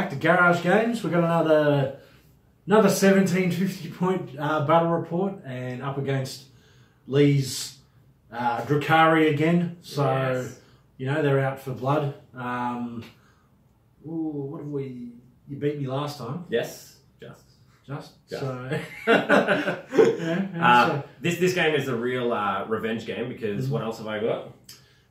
back to Garage Games. We've got another 1750 point battle report, and up against Lee's Drukhari again. So you know they're out for blood. What have we? You beat me last time. Yes, just. So so this game is a real revenge game because what else have I got?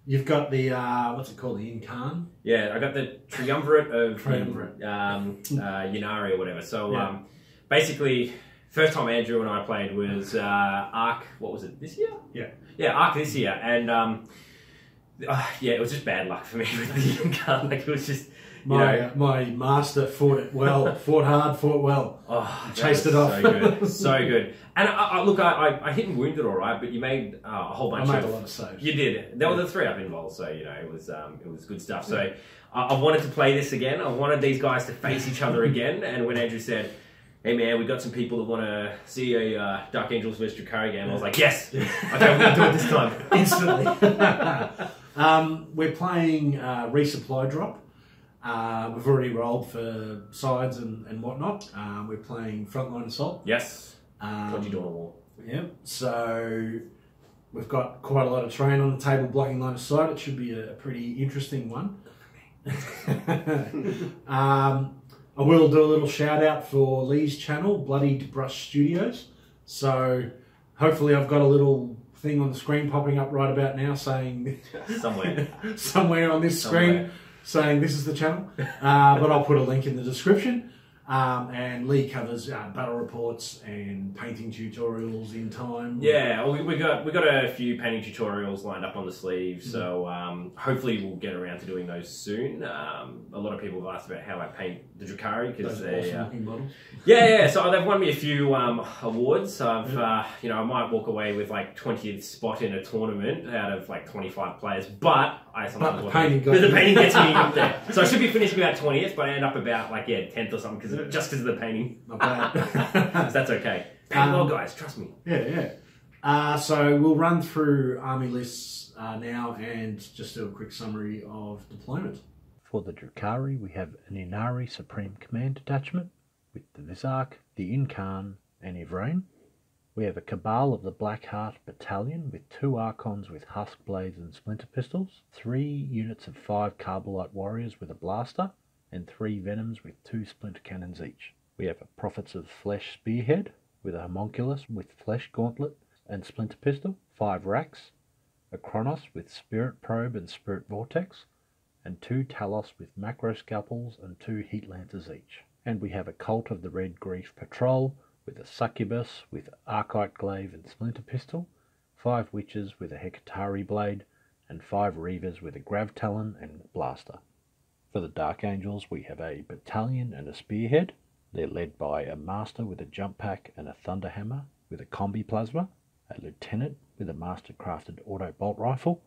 You've got the what's it called, the Incarn? Yeah, I got the Triumvirate of Yunari or whatever. So basically, first time Andrew and I played was Arc. What was it, this year? Yeah, Arc this year, and it was just bad luck for me with the Incarn. Like it was just. My master fought it well, fought hard, fought well. Oh, chased it off. So good, so good. And I hit and wounded all right, but you made a whole bunch. I made a lot of saves. You did. There were the 3 up involved, so it was good stuff. So I wanted to play this again. I wanted these guys to face each other again. And when Andrew said, "Hey man, we got some people that want to see a Dark Angels vs Drukhari game," I was like, "Yes, okay, we're gonna do it this time instantly." We're playing resupply drop. We've already rolled for sides and whatnot. We're playing Frontline Assault. Yes. Dodgy Dawn of War. Yep. So we've got quite a lot of terrain on the table blocking line of sight. It should be a pretty interesting one. I will do a little shout out for Lee's channel, Bloodied Brush Studios. So hopefully I've got a little thing on the screen popping up right about now saying somewhere on this screen saying this is the channel, but I'll put a link in the description. And Lee covers battle reports and painting tutorials in time. Yeah, we got a few painting tutorials lined up on the sleeve, so hopefully we'll get around to doing those soon. A lot of people have asked about how I paint the Drukhari because they awesome models. Yeah. So they've won me a few awards. I've I might walk away with like 20th spot in a tournament out of like 25 players, but I sometimes the painting gets me up there. So I should be finishing about 20th, but I end up about 10th or something just because of the painting. Not bad. So that's okay. Paint well, guys. Trust me. Yeah. So we'll run through army lists now and just do a quick summary of deployment. For the Drukhari, we have an Inari Supreme Command Detachment with the Vizark, the Incarn, and Ivrain. We have a Cabal of the Blackheart Battalion with 2 Archons with Husk Blades and Splinter Pistols, 3 units of 5 Carbolite Warriors with a Blaster, and 3 Venoms with 2 Splinter Cannons each. We have a Prophets of Flesh Spearhead with a Homunculus with Flesh Gauntlet and Splinter Pistol, 5 Racks, a Kronos with Spirit Probe and Spirit Vortex, and 2 Talos with Macro Scalpels and 2 Heat Lancers each. And we have a Cult of the Red Grief Patrol with a Succubus with Archite Glaive and Splinter Pistol, 5 Witches with a Hecatari Blade, and 5 Reavers with a Grav Talon and Blaster. For the Dark Angels, we have a Battalion and a Spearhead. They're led by a Master with a Jump Pack and a Thunderhammer with a Combi Plasma, a Lieutenant with a Master-crafted Auto Bolt Rifle,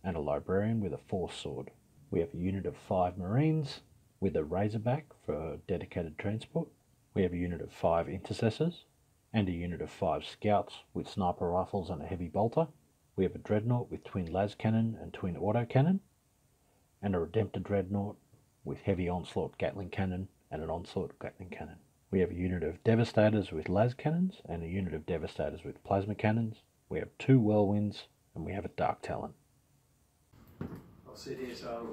and a Librarian with a Force Sword. We have a unit of 5 Marines with a Razorback for dedicated transport. We have a unit of 5 Intercessors and a unit of 5 Scouts with Sniper Rifles and a Heavy Bolter. We have a Dreadnought with Twin Las Cannon and Twin Auto Cannon, and a Redemptor Dreadnought with Heavy Onslaught Gatling Cannon and an Onslaught Gatling Cannon. We have a unit of Devastators with Las Cannons and a unit of Devastators with Plasma Cannons. We have 2 Whirlwinds and we have a Dark Talon. I'll sit here so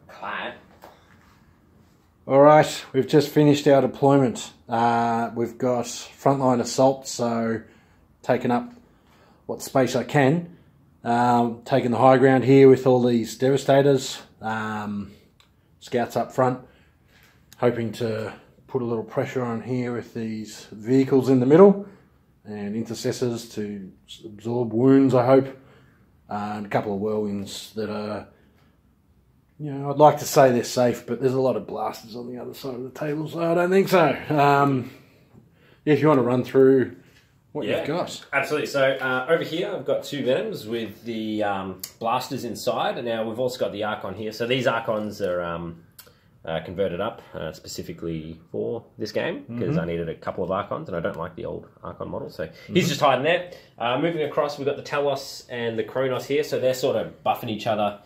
Quiet. Alright, we've just finished our deployment. We've got frontline assault, so taking up what space I can. Taking the high ground here with all these Devastators. Scouts up front. Hoping to put a little pressure on here with these vehicles in the middle. And Intercessors to absorb wounds, I hope. And a couple of Whirlwinds that are... I'd like to say they're safe, but there's a lot of blasters on the other side of the table, so I don't think so. If you want to run through what you've got. Absolutely. So over here, I've got 2 Venoms with the blasters inside, and now we've also got the Archon here. So these Archons are converted up specifically for this game, because I needed a couple of Archons, and I don't like the old Archon model, so he's just hiding there. Moving across, we've got the Talos and the Kronos here, so they're sort of buffing each other.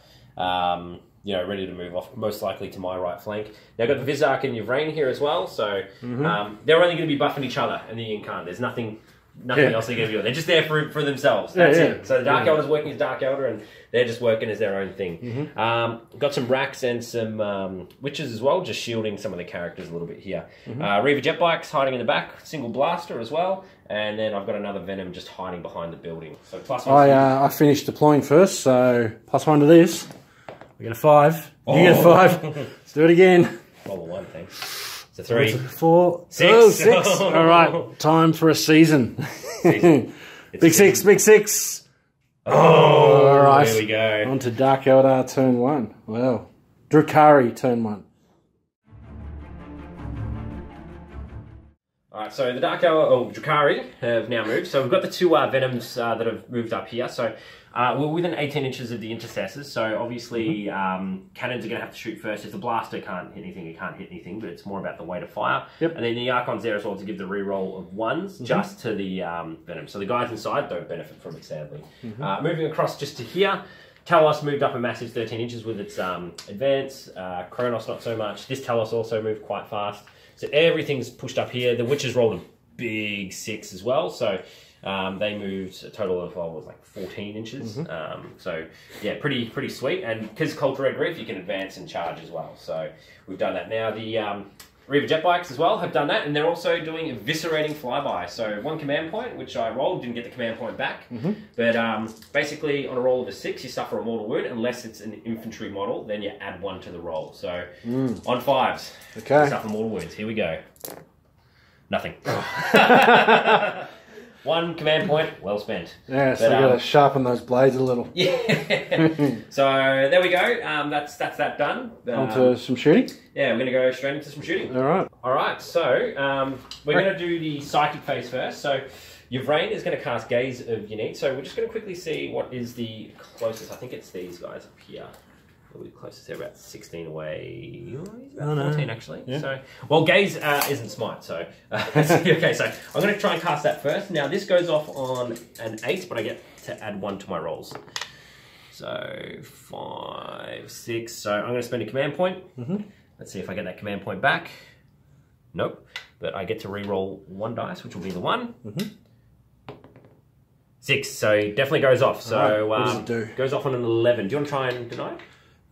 you know, ready to move off, most likely to my right flank. Now I've got the Vizark and Yvrain here as well, so they're only going to be buffing each other and the Incarn. There's nothing else they're going to be doing. They're just there for themselves. That's it. So the Dark Elder's working as Dark Elder, and they're just working as their own thing. Got some Racks and some Witches as well, just shielding some of the characters a little bit here. Reaver Jet Bikes hiding in the back, single blaster as well, and then I've got another Venom just hiding behind the building. So +1. I finished deploying first, so +1 to this. We get a 5. You get a 5. Let's do it again. Roll a 1, thanks. It's a 3. 4. 6. Oh, 6. All right, time for a season. Big 6, big 6. Oh, all right. There we go. On to Dark Eldar turn 1. Well, Drukhari turn 1. Alright, so the Dark Elder, or Drukhari, have now moved. So we've got the 2 Venoms that have moved up here. So we're within 18 inches of the intercessors. So obviously cannons are going to have to shoot first. If the blaster can't hit anything, it can't hit anything, but it's more about the weight of fire. And then the Archon's there as well to give the reroll of 1s just to the Venom. So the guys inside don't benefit from it, sadly. Moving across just to here, Talos moved up a massive 13 inches with its advance. Kronos not so much. This Talos also moved quite fast. So everything's pushed up here. The Witches rolled a big 6 as well. So they moved a total of, well, it was like 14 inches. So yeah, pretty sweet. And because Cult Red Reef, you can advance and charge as well. So we've done that. Now the Reaver Jet Bikes as well have done that, and they're also doing Eviscerating Flyby. So 1 command point, which I rolled, didn't get the command point back. But basically on a roll of a 6, you suffer a mortal wound. Unless it's an infantry model, then you add 1 to the roll. So on 5s, you suffer mortal wounds. Here we go. Nothing. 1 command point, well spent. Yeah, so you got to sharpen those blades a little. Yeah. So there we go. That's that done. On to some shooting. Yeah, we're going to go straight into some shooting. All right. All right. So we're going to do the psychic phase first. So Yvrain is going to cast Gaze of Unique. So we're just going to quickly see what is the closest. I think it's these guys up here. The closest, they're about 16 away. About 14 actually. Yeah. So, well, Gaze isn't smite, so okay. So I'm going to try and cast that first. Now this goes off on an 8, but I get to add 1 to my rolls. So 5, 6. So I'm going to spend a command point. Let's see if I get that command point back. Nope. But I get to re-roll 1 dice, which will be the 1. 6. So definitely goes off. So what does it do? Goes off on an 11. Do you want to try and deny?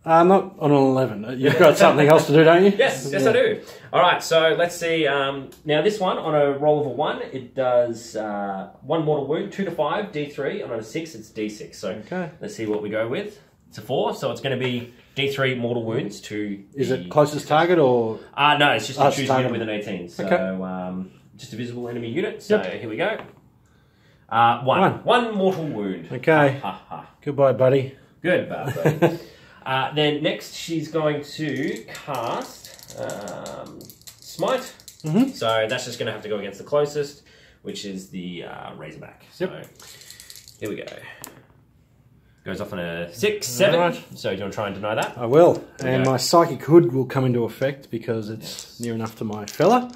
Not on an 11. You've got something else to do, don't you? Yes, I do. All right, so let's see. Now this one, on a roll of a 1, it does 1 mortal wound, 2 to 5, D3. And on a 6, it's D6. So let's see what we go with. It's a 4, so it's going to be D3 mortal wounds to... Is it closest target or...? No, it's just a choose unit with an 18. So just a visible enemy unit. So here we go. 1 mortal wound. Okay. Goodbye, buddy. Goodbye, buddy. Then next she's going to cast Smite. So that's just going to have to go against the closest, which is the Razorback. So here we go. Goes off on a 6, 7. Right. So do you want to try and deny that? I will. And my Psychic Hood will come into effect because it's near enough to my fella.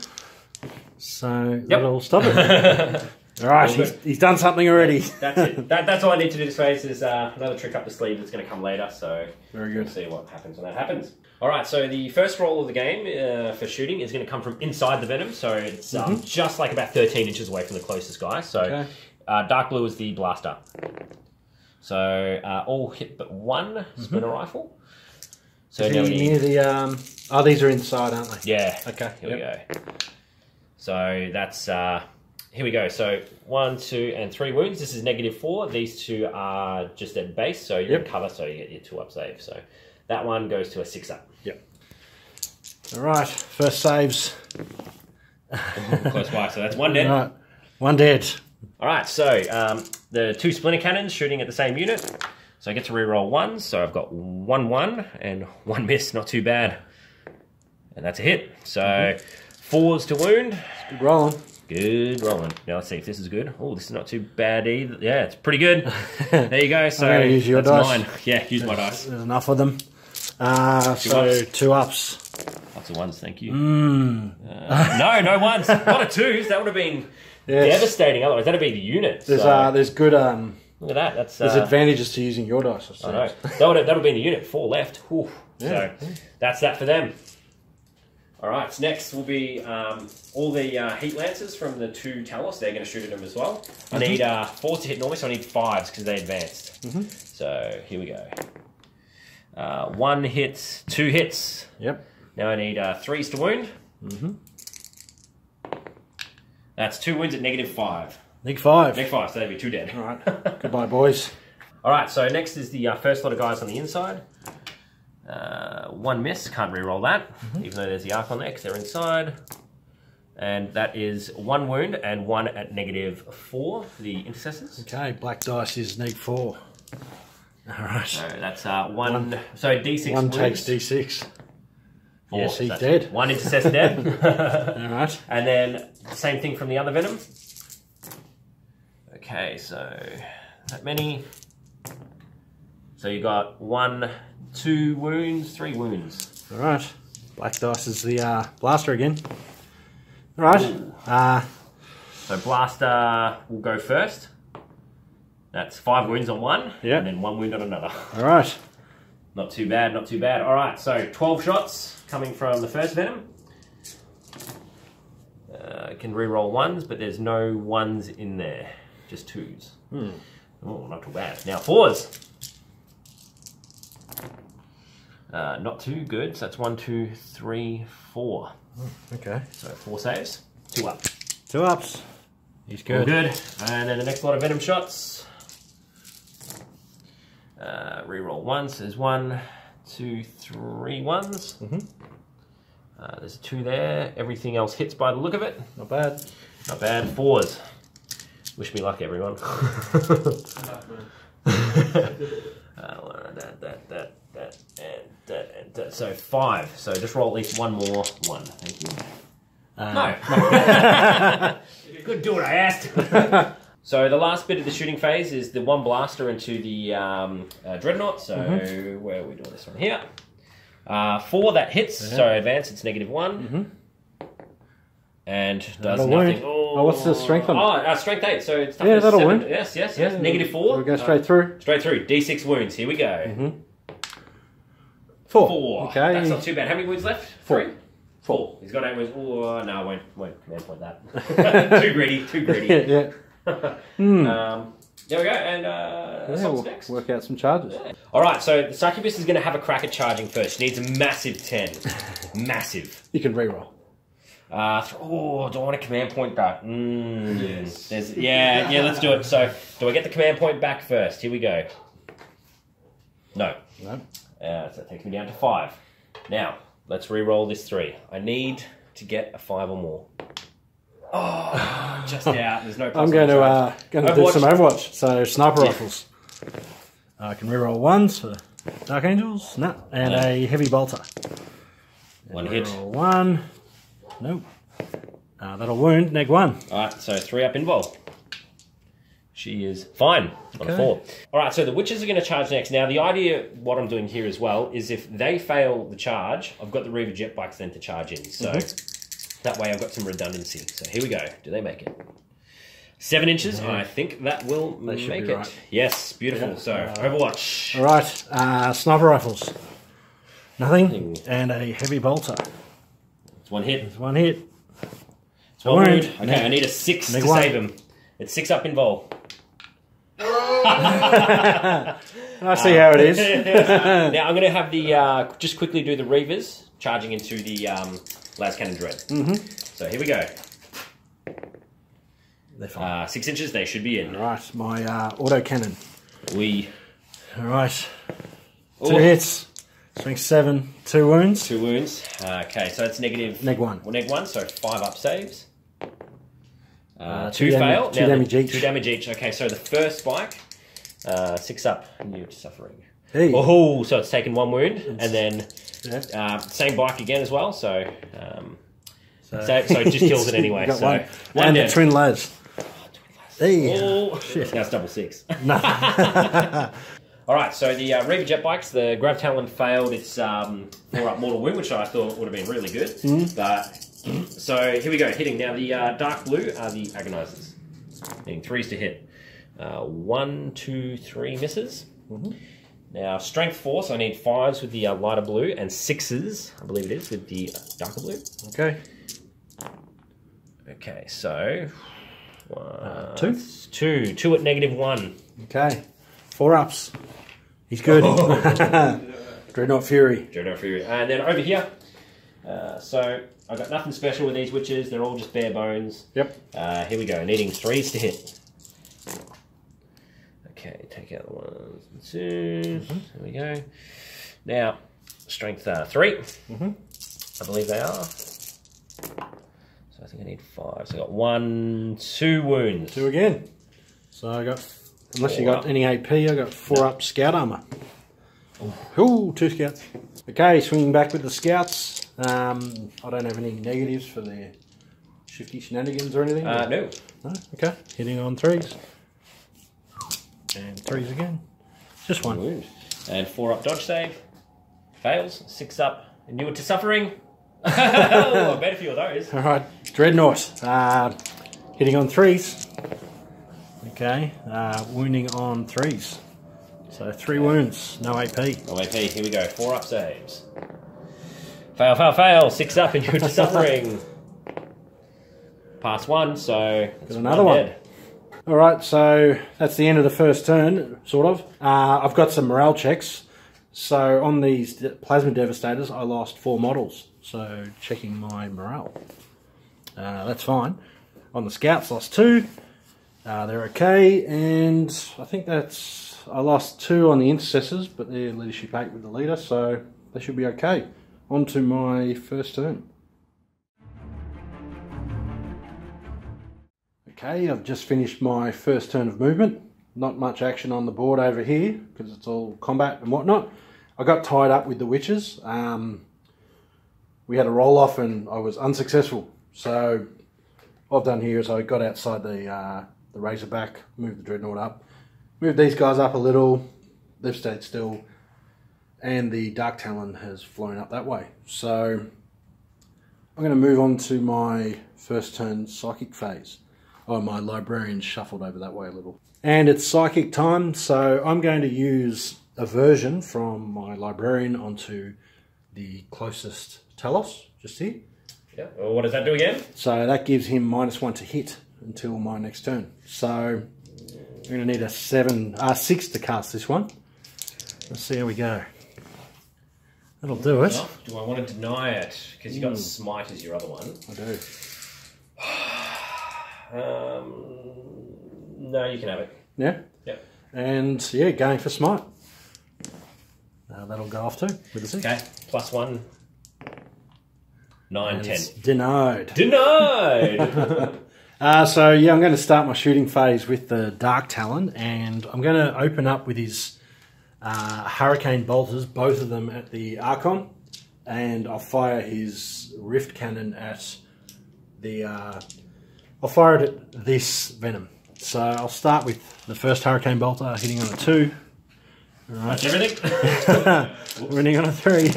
So that'll stop it. All right, he's done something already. That's it. That's all I need to do this phase. There's another trick up the sleeve that's going to come later. So very good. We'll see what happens when that happens. All right, so the first roll of the game for shooting is going to come from inside the Venom. So it's just like about 13 inches away from the closest guy. So dark blue is the blaster. So all hit but 1 splinter rifle. So now near the these are inside, aren't they? Yeah. Okay. Here we go. So that's here we go. So 1, 2, and 3 wounds. This is -4. These 2 are just at base, so you're in cover, so you get your 2-up save. So that one goes to a 6-up. Yep. All right. First saves. Close by. So that's 1 dead. All right. 1 dead. All right. So the 2 splinter cannons shooting at the same unit. So I get to reroll 1s. So I've got 1, 1, and 1 miss. Not too bad. And that's a hit. So 4s to wound. It's good rolling. Good rolling. Now let's see if this is good. Oh, this is not too bad either. Yeah, it's pretty good. There you go. So I'm going to use your dice. 9. Yeah, use my dice. There's enough of them. So 2 ups. Lots of 1s, thank you. No 1s. Not a 2s. That would have been devastating. Otherwise, that'd be the unit. There's good. Look at that. That's there's advantages to using your dice. I know. That would have been the unit. 4 left. Ooh. So that's that for them. All right, so next will be all the heat lancers from the 2 Talos. They're going to shoot at them as well. I need 4s to hit normally, so I need 5s because they advanced. So here we go. 1 hit, 2 hits. Yep. Now I need 3s to wound. That's 2 wounds at -5. -5. -5, so they'd be 2 dead. All right. Goodbye, boys. All right, so next is the first lot of guys on the inside. 1 miss, can't re-roll that, even though there's the Archon there because they're inside. And that is 1 wound and 1 at -4 for the intercessors. Okay, black dice is -4. All right. So that's 1. So D6 1 wounds. takes D6. 4, Yes, he's that's dead. 1 intercessor dead. All right. And then same thing from the other venom. Okay, so that many. So you got 1, 2 wounds, 3 wounds. All right. Black dice is the blaster again. All right. So blaster will go first. That's 5 wounds on one, Yep. and then 1 wound on another. All right. Not too bad, not too bad. All right, so 12 shots coming from the first venom. Can re-roll 1s, but there's no 1s in there, just 2s. Oh, not too bad. Now 4s. Not too good, so that's 1, 2, 3, 4. Okay. So 4 saves, 2 up. 2 ups. He's All good. good. And then the next lot of venom shots. Reroll 1s. There's 1, 2, 3 1s. There's a 2 there. Everything else hits by the look of it. Not bad. Not bad. 4s. Wish me luck, everyone. That. So 5. So just roll at least 1 more. 1. Thank you. No. Good, do what I asked. So the last bit of the shooting phase is the 1 blaster into the Dreadnought. So where are we doing this one? Here. 4, that hits. So advance, it's -1. And does That'll nothing. wound. Oh, what's the strength on it? Oh, strength 8. So it's Yeah, that'll 7. wound. Yes. Yeah, -4. We'll go straight through. Straight through. D6 wounds. Here we go. 4. 4. Okay. That's not too bad. How many wounds left? 4. 3? 4. He's got 8 wounds. Oh, no, I won't command point that. Too greedy. Yeah. There we go. And Assault's We'll next. work out some charges. All right, so the Succubus is going to have a crack at charging first. She needs a massive 10. Massive. You can re-roll. Do I want a command point back? Yes. Yeah, let's do it. So, do I get the command point back first? Here we go. No. No. So that takes me down to 5. Now, let's re-roll this 3. I need to get a 5 or more. Oh, just out. There's no. I'm going to do some Overwatch. So sniper rifles. I can re-roll 1s for Dark Angels. No. And a heavy bolter. 1 hit. Roll 1. Nope. That'll wound. -1. All right, so 3 up invol. She is fine on a Okay. 4. All right, so the witches are going to charge next. Now, the idea, what I'm doing here as well, is if they fail the charge, I've got the Reaver jet bikes then to charge in. So that way I've got some redundancy. So here we go. Do they make it? 7 inches. I think that will They should make be it. right. Yes, beautiful. Yeah. So Overwatch. All right. Sniper rifles. Nothing. And a heavy bolter. It's 1 hit. There's 1 hit. It's 1 wound. wound. Okay, I need a 6 to one. save him. It's 6 up invol. I see how it is. Now I'm going to have the just quickly do the Reavers charging into the Las Cannon Dread. So here we go. They're fine. 6 inches, they should be in. All right. My auto cannon. All right. 2 hits. Strength 7. 2 wounds. 2 wounds. Okay, so it's negative. -1. Well, -1, so 5 up saves. 2 2 fail. 2 Now damage each. 2 damage each. Okay, so the first spike, 6 up. You're suffering. Hey. Oh, so it's taken 1 wound, and then Yeah. same bike again as well. So so it just kills it anyway. You got So one. one And the down. twin lads. Hey. Oh, shit. Now it's double 6. No. All right, so the Reaver jet bikes, the Grav Talon failed its 4 up mortal wound, which I thought would have been really good. But so here we go, hitting. Now the dark blue are the agonizers. Hitting 3s to hit. 1, 2, 3 misses. Now, strength 4, so I need 5s with the lighter blue and 6s, I believe it is, with the darker blue. Okay. Okay, so... 2. 2. 2 at -1. Okay. 4 ups. He's good. Dreadnought Fury. Dreadnought Fury. And then over here, so I've got nothing special with these witches. They're all just bare bones. Yep. Here we go. Needing 3s to hit. Okay, take out the 1s and 2s. There we go. Now, strength 3. I believe they are. So I think I need 5. So I got 1, 2 wounds. 2 again. So I got, unless you got any AP, I got 4 up scout armor. Ooh, 2 scouts. Okay, swinging back with the scouts. I don't have any negatives for their shifty shenanigans or anything. No. No. Okay, hitting on 3s. And 3s again. Just 1 wound. And 4 up dodge save. Fails. 6 up. Inuit to suffering. Oh, I bet a few of those. Alright, Dreadnought. Hitting on 3s. Okay, wounding on 3s. So 3 wounds, no AP. No AP, here we go. 4 up saves. Fail, fail, fail. 6 up Inuit to suffering. Pass 1, so got another one. Dead. Alright, so that's the end of the first turn, sort of. I've got some morale checks. So on these Plasma Devastators, I lost 4 models. So checking my morale. That's fine. On the Scouts, lost 2. They're okay. And I think I lost 2 on the Intercessors, but they're Leadership 8 with the leader, so they should be okay. On to my first turn. Okay, I've just finished my first turn of movement. Not much action on the board over here because it's all combat and whatnot. I got tied up with the witches. We had a roll off and I was unsuccessful. So what I've done here is I got outside the Razorback, moved the Dreadnought up, moved these guys up a little. They've stayed still, and the Dark Talon has flown up that way. So I'm going to move on to my first turn Psychic phase. Oh, my Librarian shuffled over that way a little. And it's Psychic time, so I'm going to use Aversion from my Librarian onto the closest Talos, just here. Yeah. Well, what does that do again? So that gives him -1 to hit until my next turn. So I'm going to need a 6 to cast this one. Let's see how we go. That'll do it. Do I want to deny it? Because you got Smite as your other one. I do. No, you can have it. Yeah? Yep. And yeah, going for Smite. That'll go off too with the 6. Okay, +1. 9, 10. Denied. Denied! So yeah, I'm going to start my shooting phase with the Dark Talon, and I'm going to open up with his Hurricane Bolters, both of them at the Archon, and I'll fire his Rift Cannon at the... I'll fire it at this Venom. So I'll start with the first Hurricane Bolter, hitting on a 2. All right. That's everything? Running on a 3.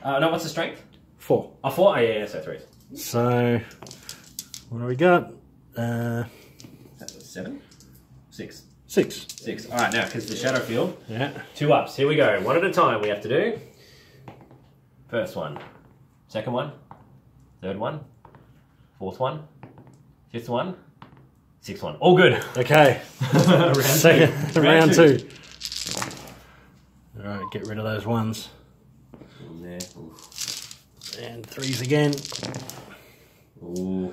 No, what's the strength? 4. Oh, 4? Oh, yeah, so 3. So, what do we got? That's 7? 6. 6. 6. Alright, now, because the Shadow Field. Yeah. 2 ups. Here we go. 1 at a time we have to do. First one. Second one. Third one. Fourth one. Fifth one. Sixth one. All good. Okay. Round round 2. 2. Alright, get rid of those 1s. There. And 3s again. Ooh.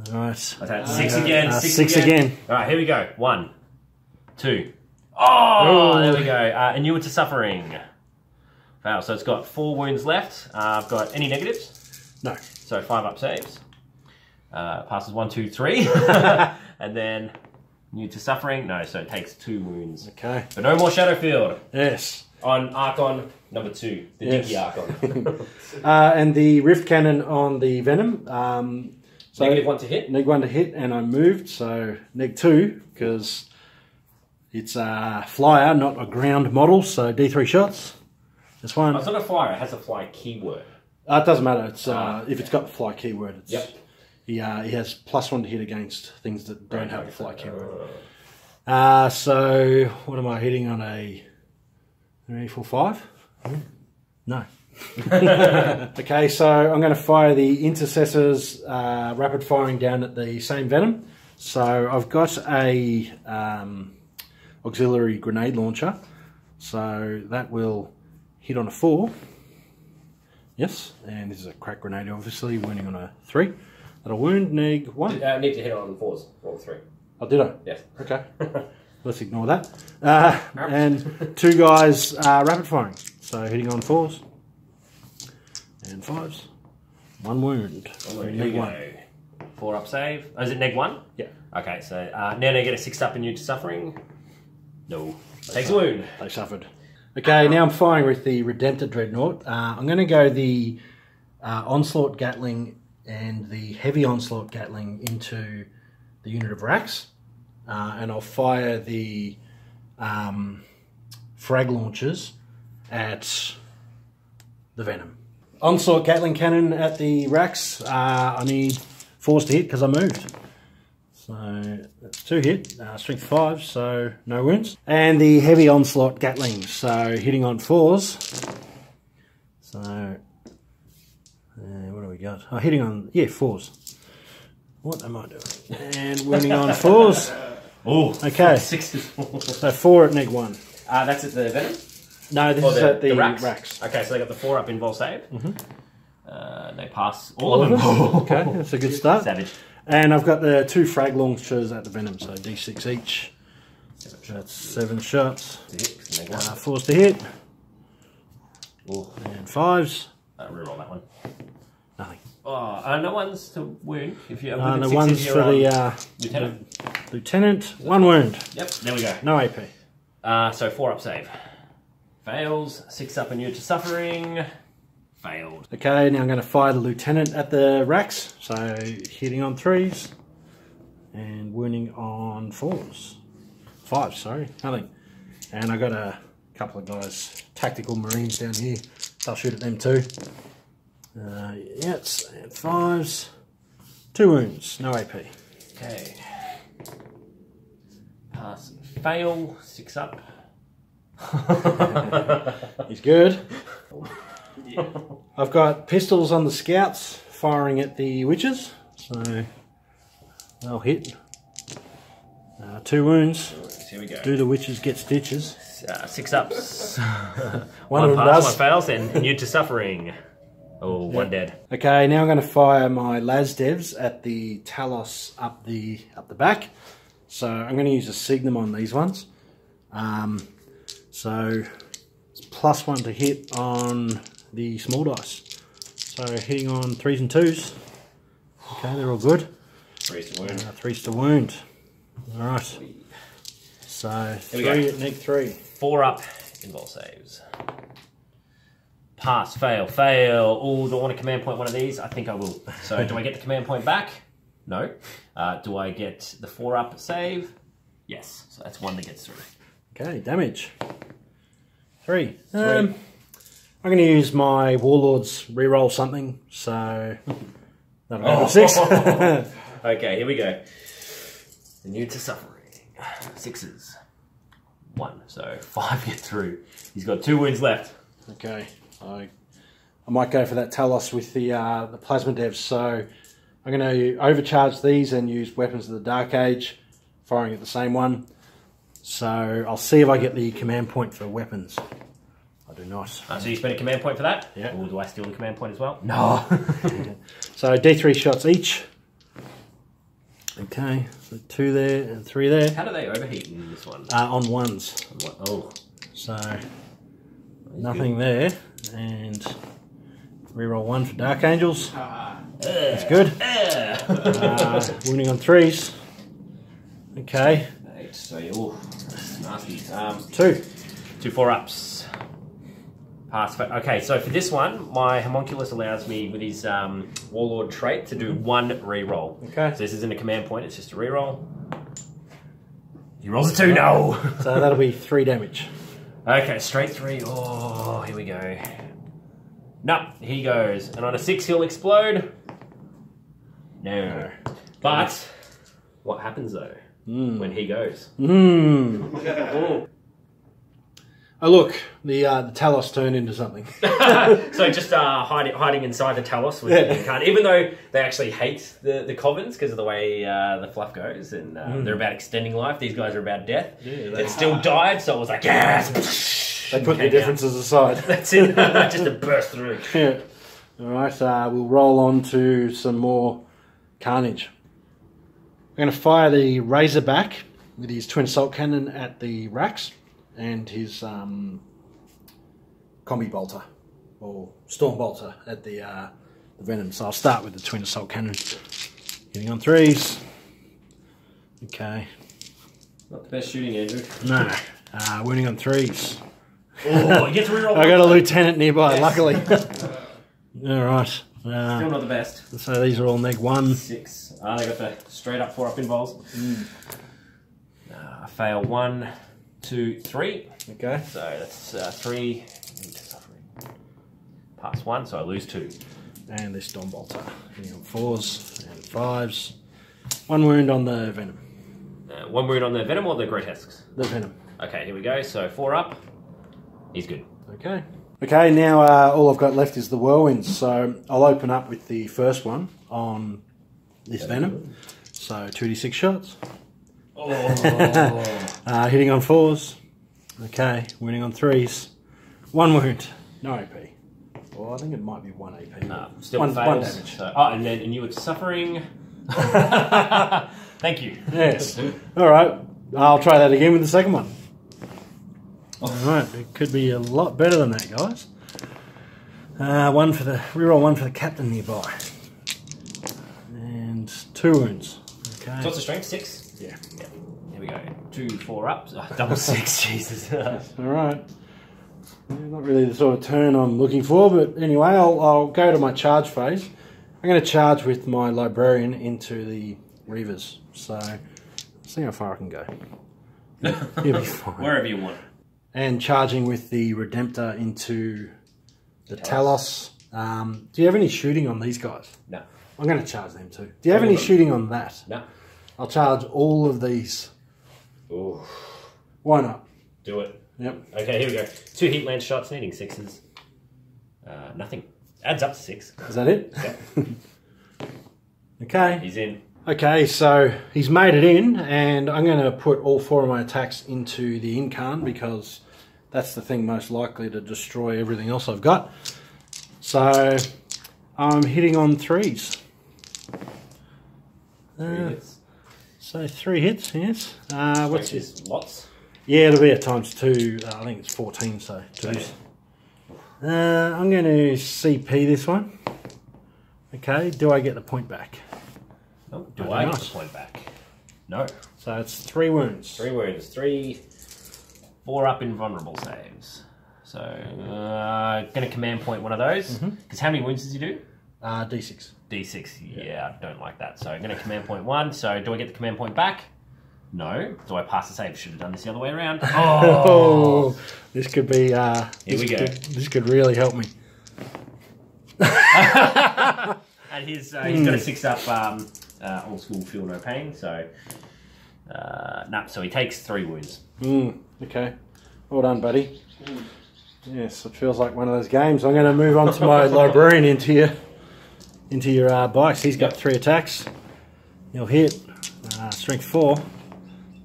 Alright. Okay, 6 again. 6 again. Alright, here we go. 1, 2. Oh, there we go. Inuit to suffering. Wow, so it's got 4 wounds left. I've got any negatives? No. So 5 up saves. Passes 1, 2, 3. And then Inuit to suffering. No, so it takes 2 wounds. Okay. But no more Shadow Field. Yes. On Archon number 2, the Dinky Archon. And the Rift Cannon on the Venom. So -1 to hit. -1 to hit, and I moved, so -2, because it's a flyer, not a ground model, so D3 shots. This one. Oh, it's not a flyer, it has a fly keyword. It doesn't matter. It's if it's got the fly keyword. It's, yep. He has +1 to hit against things that don't have the fly keyword. So what am I hitting on a 3, 4, 5. No. Okay, so I'm going to fire the intercessors rapid firing down at the same venom. So I've got a auxiliary grenade launcher, so that will hit on a 4. Yes, and this is a crack grenade, obviously, wounding on a 3. That'll wound, neg 1. Need to hit on 4s, or 3. Oh, did I? Yes. Okay. Let's ignore that. And 2 guys rapid firing, so hitting on 4s and 5s. 1 wound. Neg 1. 4 up save. Oh, is it neg 1? Yeah. Okay, so now they get a 6 up and you to suffering. No. Takes a wound. They suffered. Okay, now I'm firing with the Redemptor Dreadnought. I'm going to go the Onslaught Gatling and the Heavy Onslaught Gatling into the unit of racks. And I'll fire the frag launchers at the Venom. Onslaught Gatling Cannon at the racks. I need 4s to hit because I moved. So that's 2 hit, strength 5, so no wounds. And the Heavy Onslaught Gatling, so hitting on 4s. So, what do we got? Oh, hitting on, 4s. What am I doing? And wounding on 4s. Oh, okay. 6s. So 4 at neg 1. That's at the Venom? No, this is at the racks. Okay, so they got the 4 up in vol save. They pass all of them. Okay, that's a good start. Savage. And I've got the 2 frag launchers at the Venom, so D6 each. That's 7 shots. 4s to hit. And 5s. Reroll that one. Nothing. Oh, no ones to wound. If you have the ones for the lieutenant. 1 wound. Yep, there we go. No AP. So 4 up save. Fails. 6 up and you to suffering. Failed. Okay, now I'm going to fire the lieutenant at the racks. So hitting on 3s and wounding on 4s. 5s, sorry, nothing. And I got a couple of guys, tactical marines down here. I'll shoot at them too. Yes, and 5s. 2 wounds, no AP. Okay. Pass. Fail. 6 up. He's good. Yeah. I've got pistols on the scouts firing at the witches, so they'll hit. 2 wounds. Here we go. Do the witches get stitches? 6 ups. One of them pass, does. 1 fails, and you to suffering. Oh, 1 dead. Okay, now I'm going to fire my las devs at the Talos up the back. So I'm going to use a Signum on these ones. So it's +1 to hit on the small dice. So hitting on 3s and 2s. Okay, they're all good. 3s to wound. 3s to wound. All right. So 3 at neg 3. 4 up in vol saves. Pass, fail, fail. Oh, do I want to command point one of these? I think I will. So do I get the command point back? No. Do I get the 4 up save? Yes. So that's 1 that gets through. Okay, damage. 3. I'm going to use my Warlord's reroll something, so that'll go 6. Okay, here we go. Immune to suffering. 6s. 1, so 5 get through. He's got 2 wounds left. Okay, I might go for that Talos with the plasma devs. So I'm going to overcharge these and use Weapons of the Dark Age, firing at the same one. So I'll see if I get the command point for weapons. I do not. So you spend a command point for that? Yeah. Or do I steal the command point as well? No. So D3 shots each. Okay, so 2 there and 3 there. How do they overheat in this one? On 1s. Oh. So nothing there. And reroll 1 for Dark Angels. That's good. Wounding on 3s. Okay. 8, so oh, that's nasty. 2 4-ups. Pass. Okay, so for this one, my homunculus allows me with his warlord trait to do 1 reroll. Okay. So this isn't a command point; it's just a reroll. He rolls a 2. No. So that'll be 3 damage. Okay, straight 3. Oh, here we go. No, he goes, and on a 6 he'll explode. No. But what happens though when he goes? Oh look, the Talos turned into something. So just hiding inside the Talos with the Incarn, even though they actually hate the Covens because of the way the fluff goes, and they're about extending life. These guys are about death. Yeah, it still died, so it was like, yes! They put their differences aside. That's it, just to burst through. Yeah. Alright, we'll roll on to some more carnage. I'm going to fire the Razorback with his twin assault cannon at the Rax and his combi bolter or storm bolter at the Venom. So I'll start with the twin assault cannon. Hitting on 3s. Okay. Not the best shooting, Andrew. No. Wounding on 3s. Oh, you get to reroll. I got a lieutenant nearby, luckily. Alright. Still not the best. So these are all neg 1. 6. They got the straight up 4-up involves. I fail 1, 2, 3. Okay. So that's 3. Pass 1, so I lose 2. And this Storm Bolter. Hitting on 4s and 5s. 1 wound on the Venom. 1 wound on the Venom or the Grotesques? The Venom. Okay, here we go. So 4 up. He's good. Okay. Okay, now all I've got left is the Whirlwinds. So I'll open up with the first one on this Venom. So 2d6 shots. Oh. Hitting on 4s. Okay, winning on 3s. 1 wound. No AP. Well, I think it might be 1 AP. Still one fails. damage. So, and you were suffering. Thank you. Yes. All right. I'll try that again with the second one. All right. It could be a lot better than that, guys. Reroll 1 for the captain nearby, and 2 wounds. Okay. So what's the strength? 6. Yeah. Here we go. 2 4 ups. Oh, double 6. Jesus. All right. Not really the sort of turn I'm looking for, but anyway, I'll go to my charge phase. I'm going to charge with my librarian into the Reavers. So let's see how far I can go. You'll be fine. Wherever you want. And charging with the Redemptor into the Talos. Do you have any shooting on these guys? No. I'm going to charge them too. Do you have any shooting on that? No. I'll charge all of these. Ooh. Why not? Do it. Yep. Okay, here we go. 2 heat lance shots, needing 6s. Nothing. Adds up to 6. Is that it? Yep. Okay. He's in. Okay, so he's made it in, and I'm going to put all 4 of my attacks into the Incarn because that's the thing most likely to destroy everything else I've got. So I'm hitting on 3s. 3 hits. So 3 hits, yes. What's his lots? Yeah, it'll be a ×2. I think it's 14, so 2s. I'm going to CP this one. Okay, do I get the point back? Oh, do I get the point back? No. So it's 3 wounds. 3 wounds. 3 4-up invulnerable saves. So, going to command point one of those. Because how many wounds does he do? D6. D6, yeah, I don't like that. So I'm going to command point 1. So do I get the command point back? No. Do I pass the save? Should have done this the other way around. Oh, this could be. Here we go. This could really help me. And he's got a 6-up old school feel no pain. So so he takes 3 wounds. Okay, well done, buddy. Yes, it feels like one of those games. I'm going to move on to my librarian into your bikes. He's got 3 attacks. He'll hit strength 4.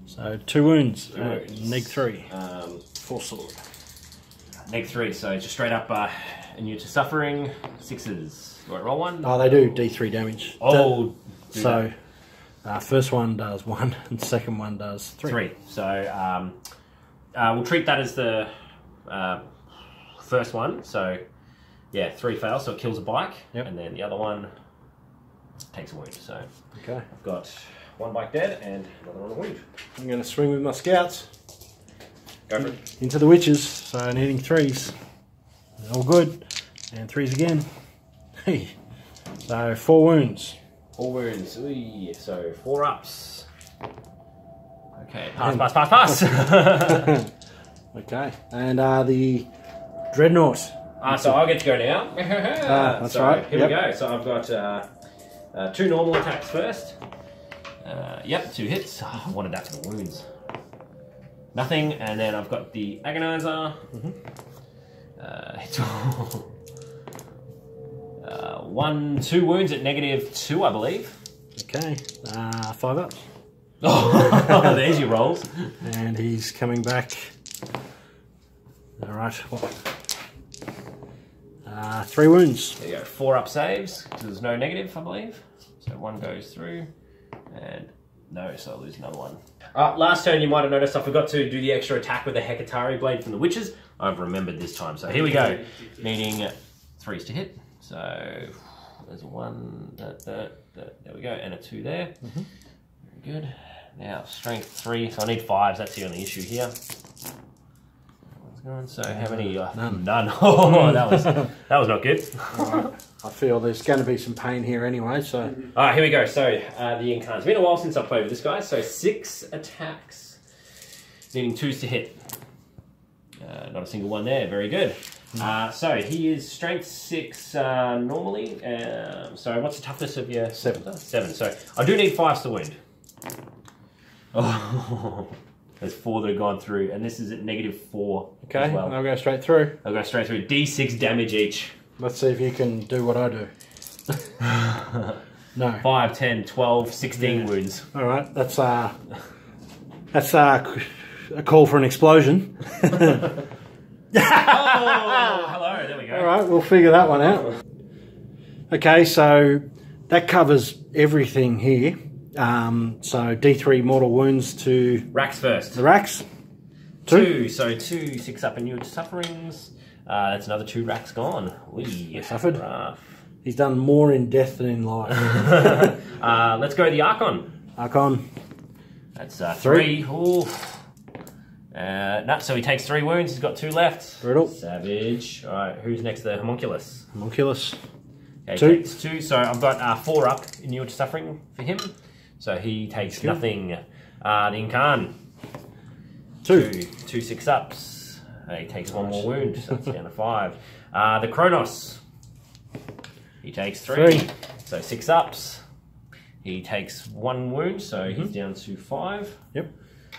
So 2 wounds. Neg 3. 4 sword. Neg 3. So just straight up and you're to suffering 6s. Do I roll 1? Oh, they do D3 damage. Oh, so first one does 1 and second one does 3. 3. So we'll treat that as the first one. So yeah, 3 fails, so it kills a bike. Yep. And then the other one takes a wound. So okay, I've got 1 bike dead and another on a wound. I'm going to swing with my scouts. Go for it. Into the witches, so needing 3s. All good. And 3s again. Hey. So 4 wounds. 4 wounds. Ooh, so 4 ups. Okay, pass. Okay, and the Dreadnought. So I'll get to go now. That's right. Here we go. So I've got 2 normal attacks first. 2 hits. I wanted that for the wounds. Nothing. And then I've got the Agonizer. Two wounds at -2, I believe. Okay, 5 up. Oh, there's your rolls. And he's coming back. All right. 3 wounds. There you go. 4 up saves, because there's no negative, I believe. So 1 goes through, and no, so I'll lose another 1. Last turn, you might have noticed I forgot to do the extra attack with the Hekatari blade from the Witches. I've remembered this time, so here we go. Needing 3s to hit. So there's a 1, there we go, and a 2 there. Very good. Now strength 3, so I need 5s. That's the only issue here. So how many? None. Oh, that was not good. Right. I feel there's going to be some pain here anyway. So all right, here we go. So the Incarn. It's been a while since I played with this guy. So 6 attacks, needing 2s to hit. Not a single one there. Very good. So he is strength 6 normally. So what's the toughness of your 7? 7. So I do need 5s to wound. Oh. There's 4 that have gone through, and this is at -4. Okay, as well. I'll go straight through. I'll go straight through. D6 damage each. Let's see if you can do what I do. No. 5, 10, 12, 16 wounds. All right, that's a call for an explosion. Oh, hello. There we go. All right, we'll figure that one out. Okay, so that covers everything here. So D3 mortal wounds to Racks first. the racks. 2. So 2 6 up and your sufferings. That's another 2 racks gone. We suffered. Rough. He's done more in death than in life. Let's go the Archon. Archon. That's 3. Ooh. No, so he takes 3 wounds. He's got 2 left. Brutal. Savage. All right, who's next? The Homunculus. Homunculus. Okay, 2. Takes 2. So I've got 4 up in your suffering for him. So he takes nothing. The Incarn. 2. 2 6 ups. He takes 1 more wound, so that's down to 5. The Kronos. He takes 3. So 6 ups. He takes 1 wound, so he's down to 5. Yep.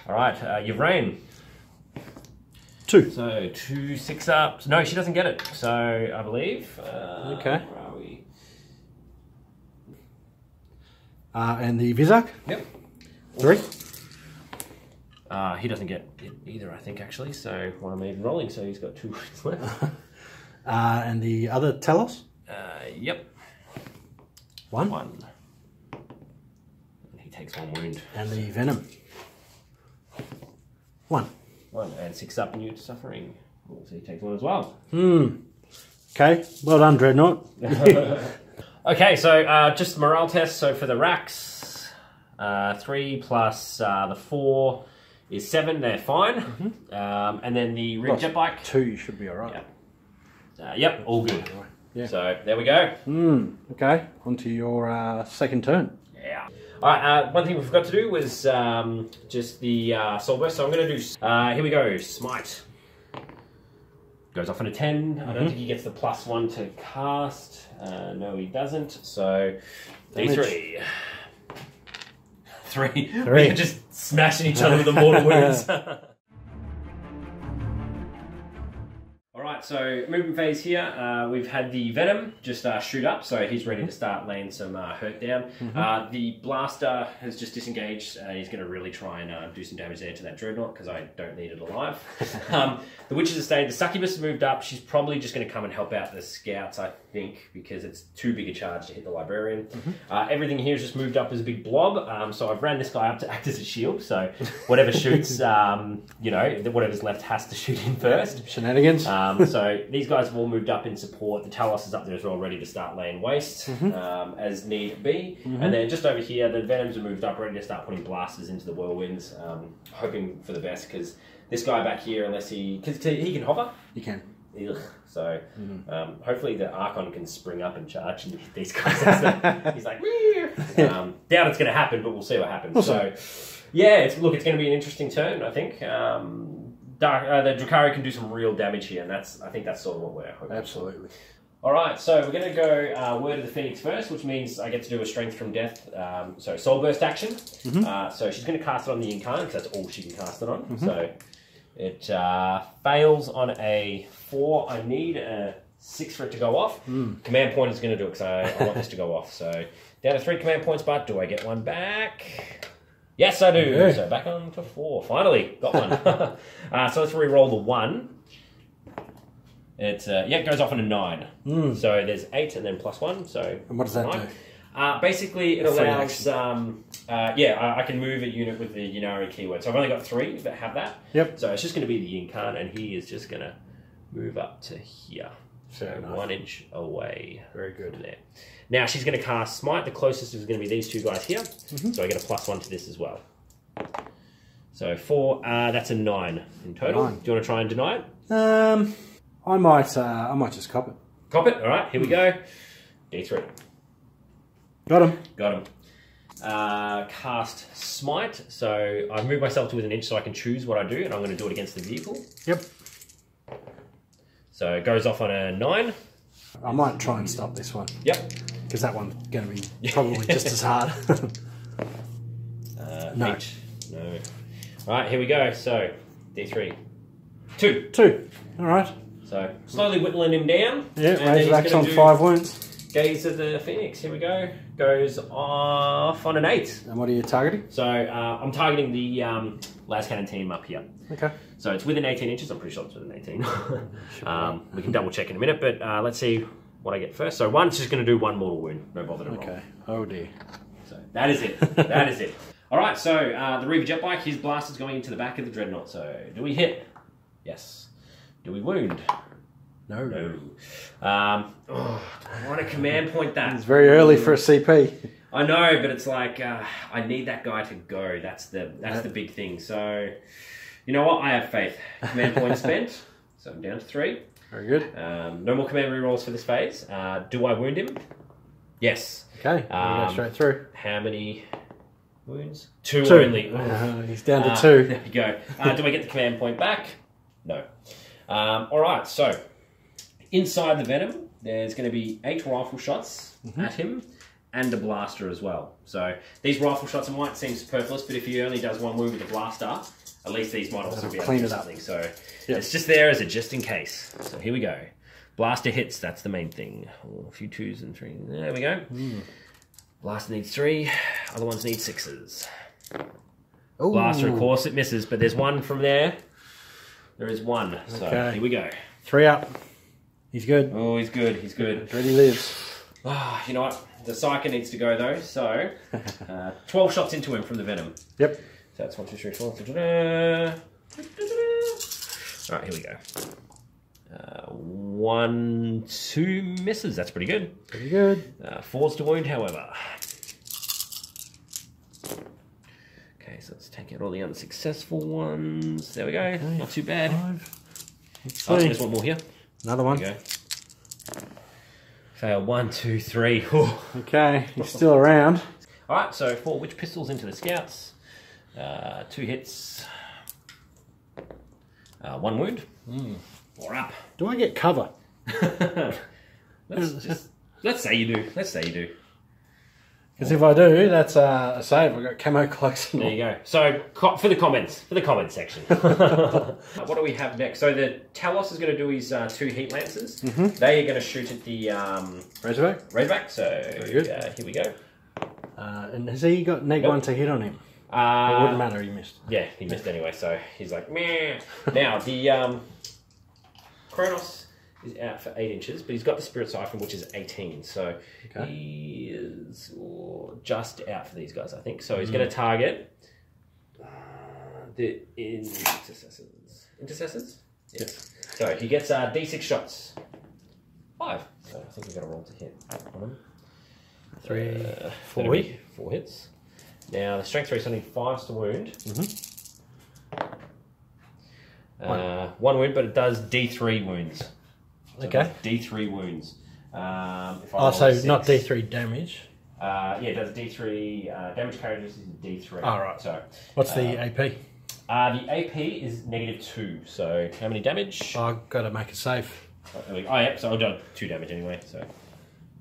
All right, Yvrain. 2. So 2 6 ups. No, she doesn't get it. So I believe. Okay. Where are we? And the Vizak. Yep. 3. He doesn't get it either, I think, actually. So why am I even rolling? So he's got 2 wounds left. And the other Talos. Yep. 1. 1. And he takes 1 wound. And the Venom. 1. 1 and 6 up and you suffering. Oh, so he takes 1 as well. Okay, well done, Dreadnought. Okay, so just morale test. So for the racks, 3 plus the 4 is 7. They're fine. And then the rig jet bike. 2, you should be all right. Yep, all good. Yeah. So there we go. Okay, on to your second turn. Yeah. All right. One thing we forgot to do was just the soul burst. So I'm going to do. Here we go. Smite goes off on a 10. I don't think he gets the +1 to cast. No, he doesn't. So D3. 3. We're just smashing each other with the mortal wounds. Alright, so movement phase here, we've had the Venom just shoot up, so he's ready to start laying some hurt down. The Blaster has just disengaged, he's going to really try and do some damage there to that Dreadnought, because I don't need it alive. The Witches have stayed, the Succubus has moved up, she's probably just going to come and help out the Scouts, I think, because it's too big a charge to hit the Librarian. Everything here is just moved up as a big blob, so I've ran this guy up to act as a shield, so whatever shoots, you know, whatever's left has to shoot in first. Shenanigans. So these guys have all moved up in support. The Talos is up there as well, ready to start laying waste as need be. And then just over here, the Venoms are moved up, ready to start putting blasters into the whirlwinds, hoping for the best, because this guy back here, unless he can hover. You can. Ugh. So hopefully the Archon can spring up and charge and hit these guys. He's like, doubt it's going to happen, but we'll see what happens. So yeah, it's going to be an interesting turn, I think. The Drukhari can do some real damage here, and I think that's sort of what we're hoping. Absolutely. All right, so we're going to go Word of the Phoenix first, which means I get to do a Strength from Death, so Soul Burst action. So she's going to cast it on the Incarn, because that's all she can cast it on. So it fails on a 4. I need a 6 for it to go off. Command point is going to do it, because I want this to go off. So down to 3 command points, but do I get one back? Yes, I do. Okay. So back on to 4. Finally, got one. So let's re-roll the 1. It's it goes off on a 9. So there's 8 and then +1. So And what does that 9. do? Basically, it Free allows. I can move a unit with the Ynnari keyword. So I've only got 3 that have that. Yep. So it's just going to be the Incarn, and he is just going to move up to here. Fair So enough. 1 inch away. Very good. From there. Now she's going to cast Smite. The closest is going to be these 2 guys here. So I get a +1 to this as well. So 4. That's a 9 in total. 9. Do you want to try and deny it? I might just cop it. Cop it. All right, here we go. D3. Got him. Got him. Cast Smite. So I've moved myself to within an inch so I can choose what I do, and I'm going to do it against the vehicle. Yep. So it goes off on a 9. I might try and stop this one. Yep. Because that one's going to be probably just as hard. No. 8. No. All right, here we go. So D3. 2. 2. All right. So slowly whittling him down. Yeah, and then he's Razorbacks gonna on do 5 wounds. Gaze of the Phoenix. Here we go. Goes off on an 8. And what are you targeting? So I'm targeting the Las Cannon team up here. Okay. So it's within 18 inches. I'm pretty sure it's within 18. We can double check in a minute, but let's see what I get first. So 1's just going to do 1 mortal wound. No bother to roll. Okay. Oh dear. So that is it. That is it. All right. So the Reaver Jet Bike, his blast is going into the back of the Dreadnought. So do we hit? Yes. Do we wound? No. No. I want to command point that. It's very early for a CP. I know, but it's like I need that guy to go. That's the big thing. So, you know what? I have faith. Command point spent. So I'm down to 3. Very good. No more command rerolls for this phase. Do I wound him? Yes. Okay. Go straight through. How many wounds? 2 2. only. He's down to 2. There we go. Do I get the command point back? No. All right. So inside the Venom, there's going to be 8 rifle shots at him. And a blaster as well. So these rifle shots might seem superfluous, but if he only does 1 wound with a blaster, at least these might also be able to do something. So it's just there as a just in case. So here we go. Blaster hits, that's the main thing. Oh, a few 2s and 3s. There we go. Blaster needs 3. Other ones need 6s. Ooh. Blaster, of course, it misses, but there's 1 from there. There is 1. So here we go. 3 up. He's good. Oh, he's good. He's good. Ready lives. You know what? The Psyker needs to go though, so 12 shots into him from the Venom. Yep. So that's 1, 2, 3, 4. Alright, here we go. 1, 2 misses. That's pretty good. Pretty good. 4's to wound, however. Okay, so let's take out all the unsuccessful ones. There we go. Okay. Not too bad. 5. Let's Oh, see. there's 1 more here. Another one. There we go. Fail 1, 2, 3. Okay, he's still around. Alright, so 4 witch pistols into the scouts. 2 hits. 1 wound. 4 up. Do I get cover? Let's say you do. Let's say you do. Because if I do, that's a save. I've got camo cloaks and There all. you go. So for the comments section. What do we have next? So the Talos is going to do his 2 heat lancers. They are going to shoot at the Razorback? So Very good. Here we go. And has he got neg 1 to hit on him? It wouldn't matter, he missed. Yeah, he missed anyway, so he's like, meh. Now, the Kronos is out for 8 inches, but he's got the Spirit Siphon, which is 18, so he is just out for these guys, I think. So he's going to target the Intercessors. Intercessors? Yes. So he gets D6 shots. 5. So I think we've got a roll to hit on him. 3, 4 that'll be hit. 4 hits. Now, the strength 3 is only 5s to wound. 1 wound, but it does D3 wounds. So Okay. D3 wounds. If I Oh, roll so a 6, not D3 damage. Yeah, it does D3 damage characters is D3. Oh, right. So What's the AP? the AP is -2. So how many damage? I've got to make a save. Oh, yeah, so I'll do 2 damage anyway, so...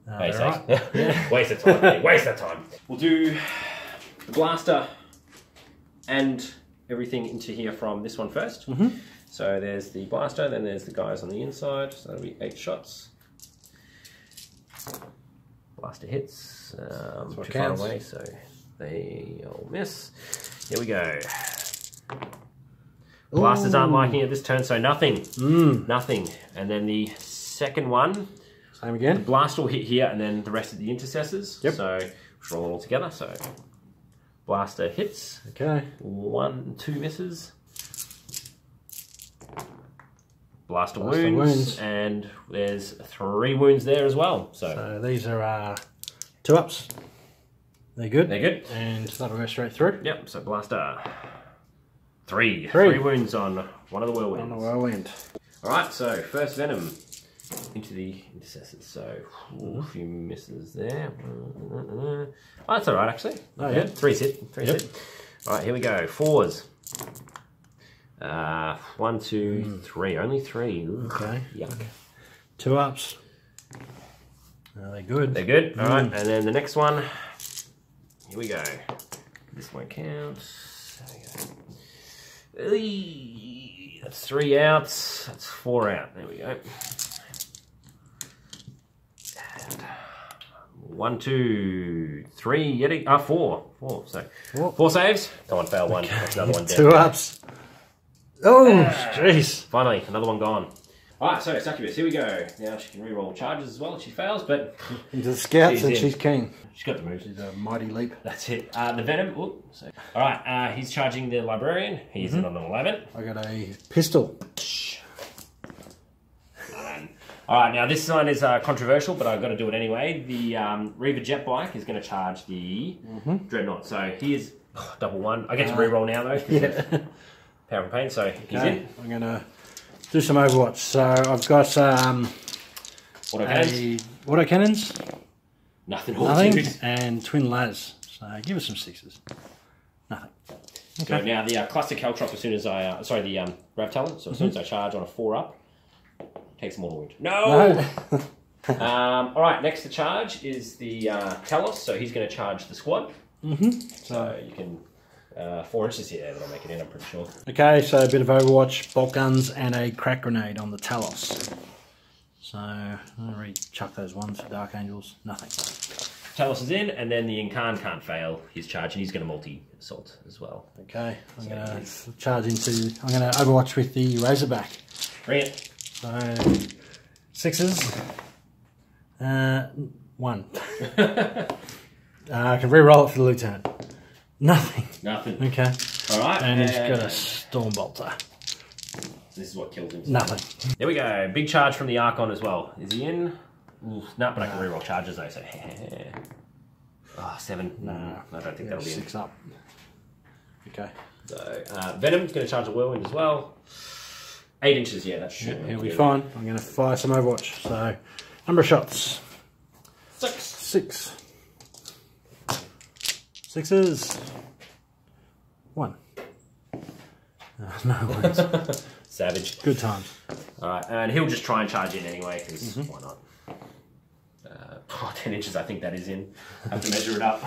Right. Yeah. Waste of time, mate, waste of time. We'll do the blaster and everything into here from this one first. So there's the blaster, then there's the guys on the inside, so that'll be 8 shots. Blaster hits, too far away, so they all miss. Here we go. Blasters aren't liking it this turn, so nothing. Nothing. And then the second one, same again. the blaster will hit here, and then the rest of the intercessors. Yep. So we'll roll it all together. So blaster hits. Okay. 1, 2 misses. Blaster Blaster wounds, and there's 3 wounds there as well. So these are 2-ups. They're good. They're good. And that'll go straight through. Yep, so blaster. 3 3 wounds on one of the whirlwinds. On the whirlwind. Alright, so first venom into the intercessors. So a few misses there. Oh, that's alright actually. Oh, yeah. 3's hit. 3's hit. Alright, here we go. 4s. 1, 2, 3. Only 3. Ooh, Okay. yuck. 2-ups. They're good. They're good. Alright, and then the next one. Here we go. This won't count. There we go. That's 3 outs. That's 4 out. There we go. And 1, 2, 3. Yet 4. 4. So 4 saves. Come on, fail 1. That's another one down. 2-ups. Oh, jeez. Finally, another one gone. Alright, so Succubus, here we go. Now she can reroll charges as well if she fails, but... Into the scouts and she's keen. She's got the moves. She's a mighty leap. That's it. The Venom. Alright, he's charging the Librarian. He's in on an 11. I got a pistol. Alright, now this one is controversial, but I've got to do it anyway. The Reaver Jet Bike is going to charge the Dreadnought. So he is double 1. I get to reroll now though. Yeah. Power and Pain, so he's in. I'm going to do some Overwatch. So I've got Autocannons. Autocannons. Nothing. And Twin Las. So give us some 6s. Nothing. Okay. So now the Cluster Caltrop, as soon as I... the Rav Talon. So as soon as I charge on a 4-up, takes a mortal wound. No! Alright, next to charge is the Talos. So he's going to charge the squad. So you can... 4 inches here that'll make it in, I'm pretty sure. Okay, so a bit of Overwatch, bolt guns, and a crack grenade on the Talos. So, I'll chuck those ones for Dark Angels. Nothing. Talos is in, and then the Incarn can't fail his charge, and he's going to multi-assault as well. Okay, I'm going to charge into... I'm going to Overwatch with the Razorback. Bring it. So, 6s. 1. I can re-roll it for the Lieutenant. Nothing. Nothing. Okay. Alright. And he's got a Stormbolter. This is what kills him. Nothing. There we go. Big charge from the Archon as well. Is he in? No, but I can reroll charges though, so... 7. No, I don't think that'll be 6 up. Okay. So, Venom's going to charge a Whirlwind as well. 8 inches, yeah, that should He'll be fine. I'm going to fire some Overwatch. So, number of shots. 6. 6s. 1. No ones. Savage. Good times. Alright, and he'll just try and charge in anyway, because why not? 10 inches, I think that is in. I have to measure it up.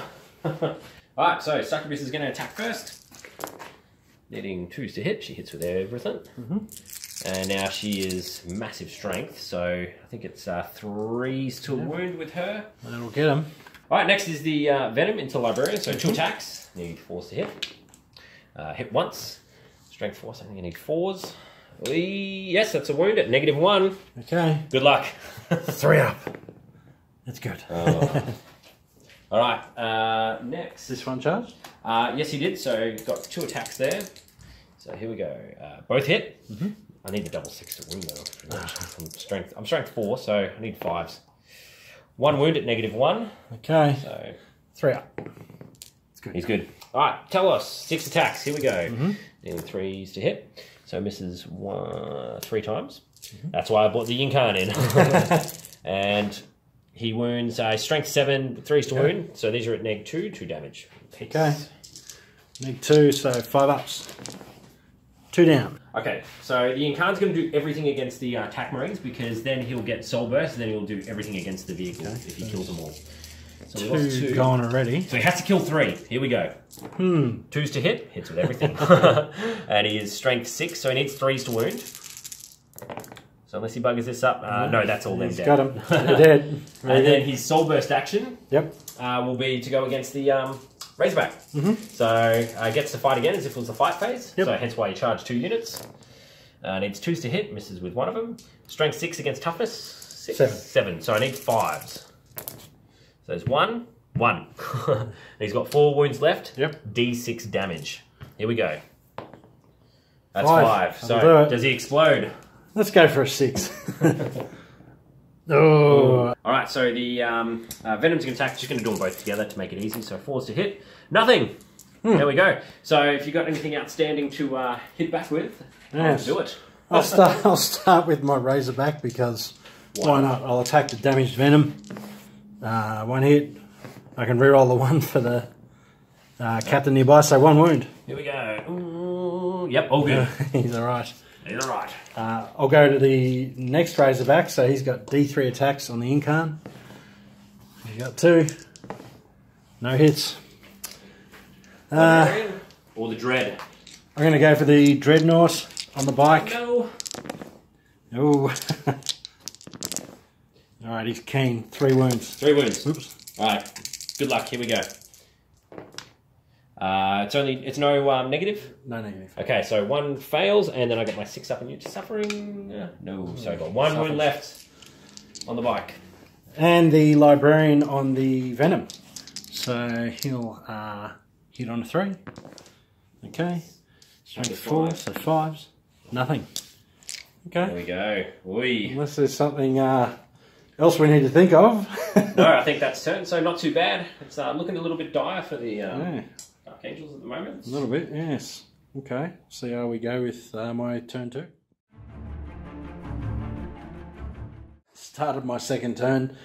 Alright, so Succubus is going to attack first. Needing 2s to hit. She hits with everything. And now she is massive strength, so I think it's 3s to a wound with her. That'll get him. Alright, next is the Venom into Librarian, so 2 attacks. Need 4s to hit. Hit once. Strength 4, so I think you need 4s. Yes, that's a wound at -1. Okay. Good luck. 3 up. That's good. Alright, next. This one charged? Yes, he did, so got 2 attacks there. So here we go. Both hit. I need the double 6 to wound though. I'm strength 4, so I need 5s. 1 wound at -1. Okay. So 3 up. It's good. He's good. Alright, Talos, 6 attacks. Here we go. Needing 3s to hit. So misses 3 times. That's why I bought the Incarn in. And he wounds strength 7, 3s to wound. So these are at -2, 2 damage. Okay. -2, so 5 ups. 2 down. Okay, so the Incarn's going to do everything against the attack marines because then he'll get soul burst, and then he'll do everything against the vehicle if he kills them all. So we lost 2 gone already. So he has to kill 3. Here we go. 2s to hit, hits with everything. And he is strength 6, so he needs 3s to wound. So unless he buggers this up, no, that's all them dead. Got him. They're dead. And then his soul burst action will be to go against the Razorback. So gets to fight again as if it was a fight phase. So hence why he charged 2 units. Needs 2s to hit, misses with 1 of them. Strength 6 against toughness. 7. So I need 5s. So there's 1. He's got 4 wounds left. D6 damage. Here we go. That's 5. So does he explode? Let's go for a 6. Oh. Alright, so the Venom's attack, just going to do them both together to make it easy. So 4s to hit. Nothing! There we go. So if you've got anything outstanding to hit back with, do it. I'll start with my Razorback because why not? I'll attack the damaged Venom. 1 hit. I can reroll the 1 for the captain nearby, so 1 wound. Here we go. Ooh, yep, all good. He's alright. He's alright. I'll go to the next Razorback, so he's got D3 attacks on the Incarn. He's got 2. No hits. Or the Dread. I'm going to go for the Dreadnought on the bike. No. Oh. Alright, he's keen. 3 wounds. 3 wounds. Oops. Alright, good luck. Here we go. It's no negative? No negative. Okay, so 1 fails, and then I get my 6 up and you to suffering. No, so I got 1 wound left on the bike. And the Librarian on the Venom. So he'll hit on a 3. Okay. Strength 4, so 5s. Nothing. Okay. There we go. Oi. Unless there's something else we need to think of. No, I think that's turn, so not too bad. It's looking a little bit dire for the Dark Angels at the moment. A little bit, yes. Okay, see how we go with my turn 2. Started my second turn.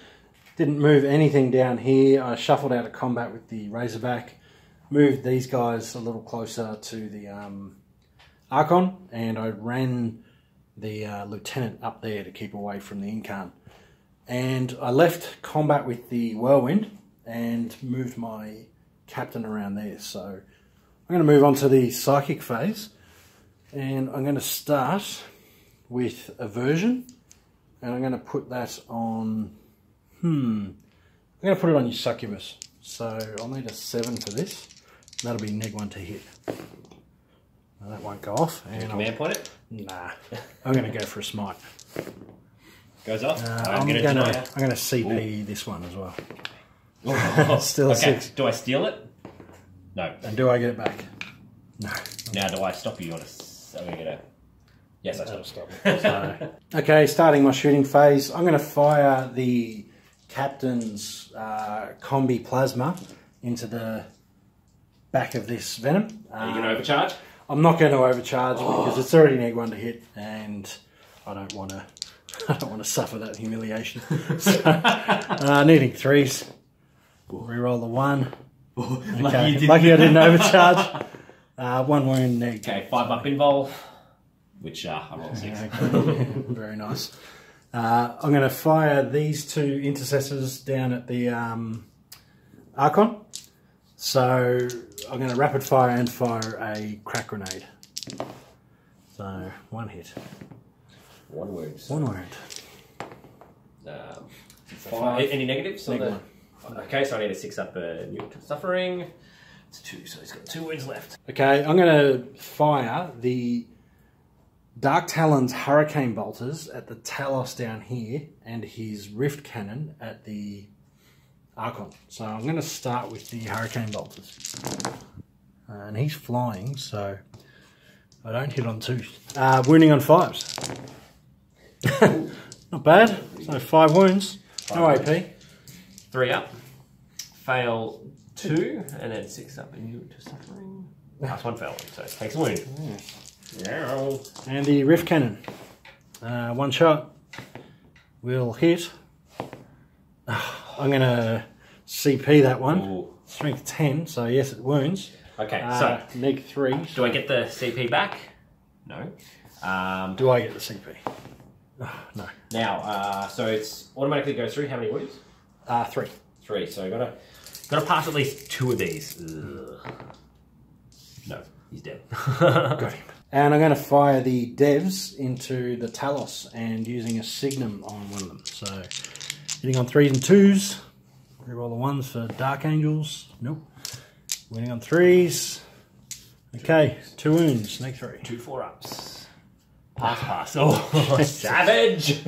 Didn't move anything down here. I shuffled out of combat with the Razorback. Moved these guys a little closer to the Archon. And I ran the Lieutenant up there to keep away from the Incarn. And I left combat with the Whirlwind and moved my Captain around there. So I'm going to move on to the Psychic phase. And I'm going to start with Aversion. And I'm going to put that on... I'm going to put it on your Succubus. So I'll need a 7 for this. That'll be neg1 to hit. Now that won't go off. And command point it? Nah. I'm going to go for a Smite. Goes off. I'm going to CP this one as well. Still a 6. Do I steal it? No. And do I get it back? No. Now do I stop you on a... I'm going to get a... Yes, I stop. So, okay, starting my shooting phase. I'm going to fire the Captain's combi plasma into the back of this Venom. Are you going to overcharge? I'm not going to overcharge because it's already neg1 to hit, and I don't want to suffer that humiliation. So, needing 3s. Reroll the 1. Okay. Lucky I didn't overcharge. 1 wound neg. Okay, 5 up invol, which I rolled 6. Very nice. I'm going to fire these 2 intercessors down at the Archon. So I'm going to rapid fire and fire a crack grenade. So 1 hit. 1 wound. 1 wound. 5. Any negatives? Neg1. Okay, so I need a 6 up neutral to suffering. It's 2, so he's got 2 wounds left. Okay, I'm going to fire the Dark Talon's Hurricane Bolters at the Talos down here and his Rift Cannon at the Archon. So I'm going to start with the Hurricane Bolters. And he's flying, so I don't hit on 2s. Wounding on 5s. Not bad. So 5 wounds. No AP. 3 up. Fail 2, and then 6 up and you to suffering. Last 1 fail, so it takes a wound. Yeah. And the Rift Cannon. 1 shot. Will hit. I'm going to CP that one. Ooh. Strength 10, so yes, it wounds. Okay, so neg 3. do I get the CP back? No. Do I get the CP? Oh, no. Now, so it's automatically goes through. How many wounds? 3. 3. So gotta pass at least 2 of these. Ugh. No, he's dead. Got him. And I'm going to fire the devs into the Talos and using a Signum on one of them. So hitting on 3s and 2s. Reroll the 1s for Dark Angels. Nope. Winning on 3s. Okay, 2 wounds. Snake 3. 2 4-ups. Pass. Oh, savage!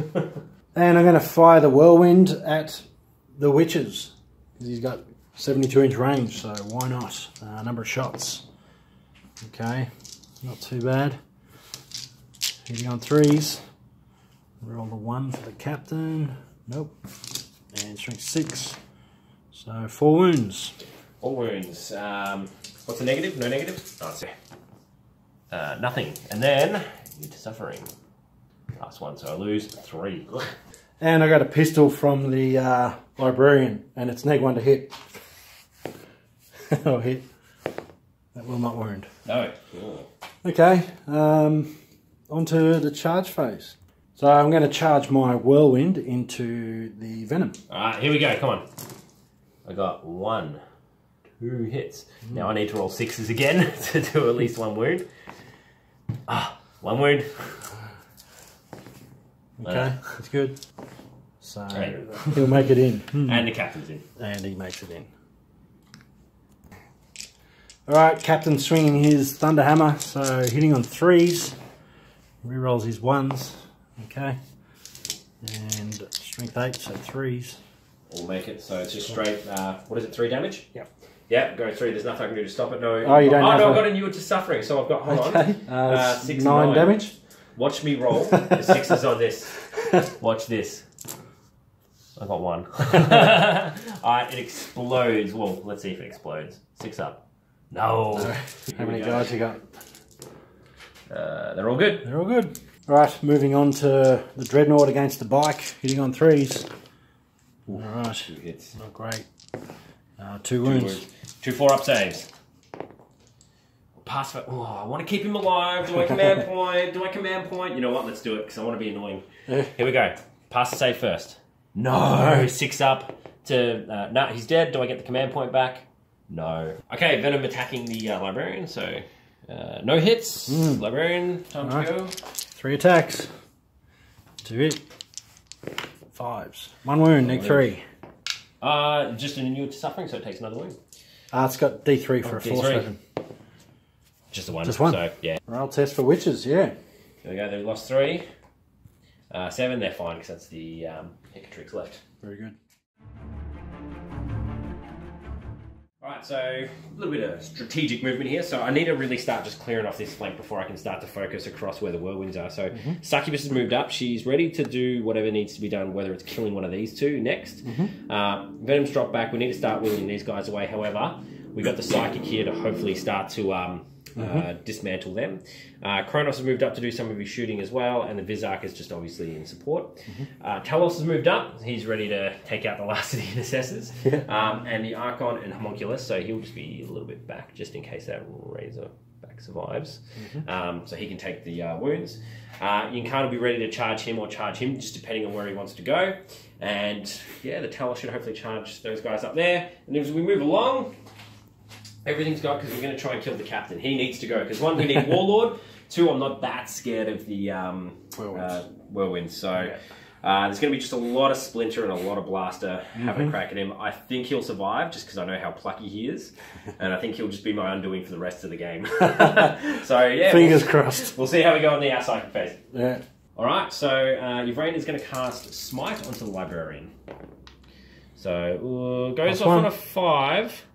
And I'm going to fire the Whirlwind at the Witches. Because he's got 72-inch range, so why not? Number of shots. Okay, not too bad. Hitting on 3s. Roll the 1 for the captain. Nope. And strength 6. So 4 wounds. 4 wounds. What's the negative? No negative? Oh, sorry. Nothing. And then, into suffering. Last one, so I lose 3. And I got a pistol from the librarian, and it's neg 1 to hit. Oh, hit. That will not wound. No. Okay, onto the charge phase. So I'm going to charge my Whirlwind into the Venom. Alright, here we go, come on. I got 1, 2 hits. Now I need to roll 6s again to do at least 1 wound. 1 wound. Okay, that's good. So he'll make it in. And the captain's in. And he makes it in. Alright, Captain swinging his Thunder Hammer, so hitting on 3s. Rerolls his 1s. Okay. And strength 8, so 3s. We'll make it, so it's just straight, what is it, 3 damage? Yep. Yep, go through. There's nothing I can do to stop it. No. Oh, you don't have no, I've got a new to suffering, so I've got, hold on. 6 9 damage. Watch me roll. The 6s on this. Watch this. I got 1. Alright, it explodes. Well, let's see if it explodes. 6 up. No. How many guys you got? They're all good. They're all good. Right, moving on to the Dreadnought against the bike, hitting on 3s. Alright, 2 hits. not great. 2 wounds. 2 4-up saves. Pass for. Oh, I want to keep him alive. Do I command point? Do I command point? You know what? Let's do it because I want to be annoying. Yeah. Here we go. Pass the save first. No. 6 up to. No, he's dead. Do I get the command point back? No. Okay, Venom attacking the librarian. So no hits. Librarian, time to go. 3 attacks. 2 hit. 5s. 1 wound, neg 3. Just an inuit to suffering, so it takes another wound. It's got D3 for a force D3. weapon. Just the 1. Just 1. So, yeah. Roll test for witches, yeah. There we go, they've lost 3. 7, they're fine because that's the Hecatrix left. Very good. Alright, so a little bit of strategic movement here. So I need to really start just clearing off this flank before I can start to focus across where the whirlwinds are. So Succubus has moved up. She's ready to do whatever needs to be done, whether it's killing one of these 2 next. Venom's dropped back. We need to start wheeling these guys away. However, we've got the Psychic here to hopefully start to dismantle them. Kronos has moved up to do some of his shooting as well, and the Vizark is just obviously in support. Talos has moved up. He's ready to take out the last of the Intercessors. And the Archon and Homunculus, so he'll just be a little bit back just in case that Razorback survives. So he can take the wounds. Yinkan will be ready to charge him or charge him, just depending on where he wants to go. And yeah, the Talos should hopefully charge those guys up there. And as we move along, everything's got, because we're going to try and kill the captain. He needs to go, because 1, we need Warlord. 2, I'm not that scared of the whirlwinds. So there's going to be just a lot of Splinter and a lot of Blaster having a crack at him. I think he'll survive, just because I know how plucky he is. And I think he'll just be my undoing for the rest of the game. So yeah. Fingers crossed. We'll see how we go in the Psychic phase. Yeah. Alright, so Yvraine is going to cast Smite onto the Librarian. So goes off on a 5.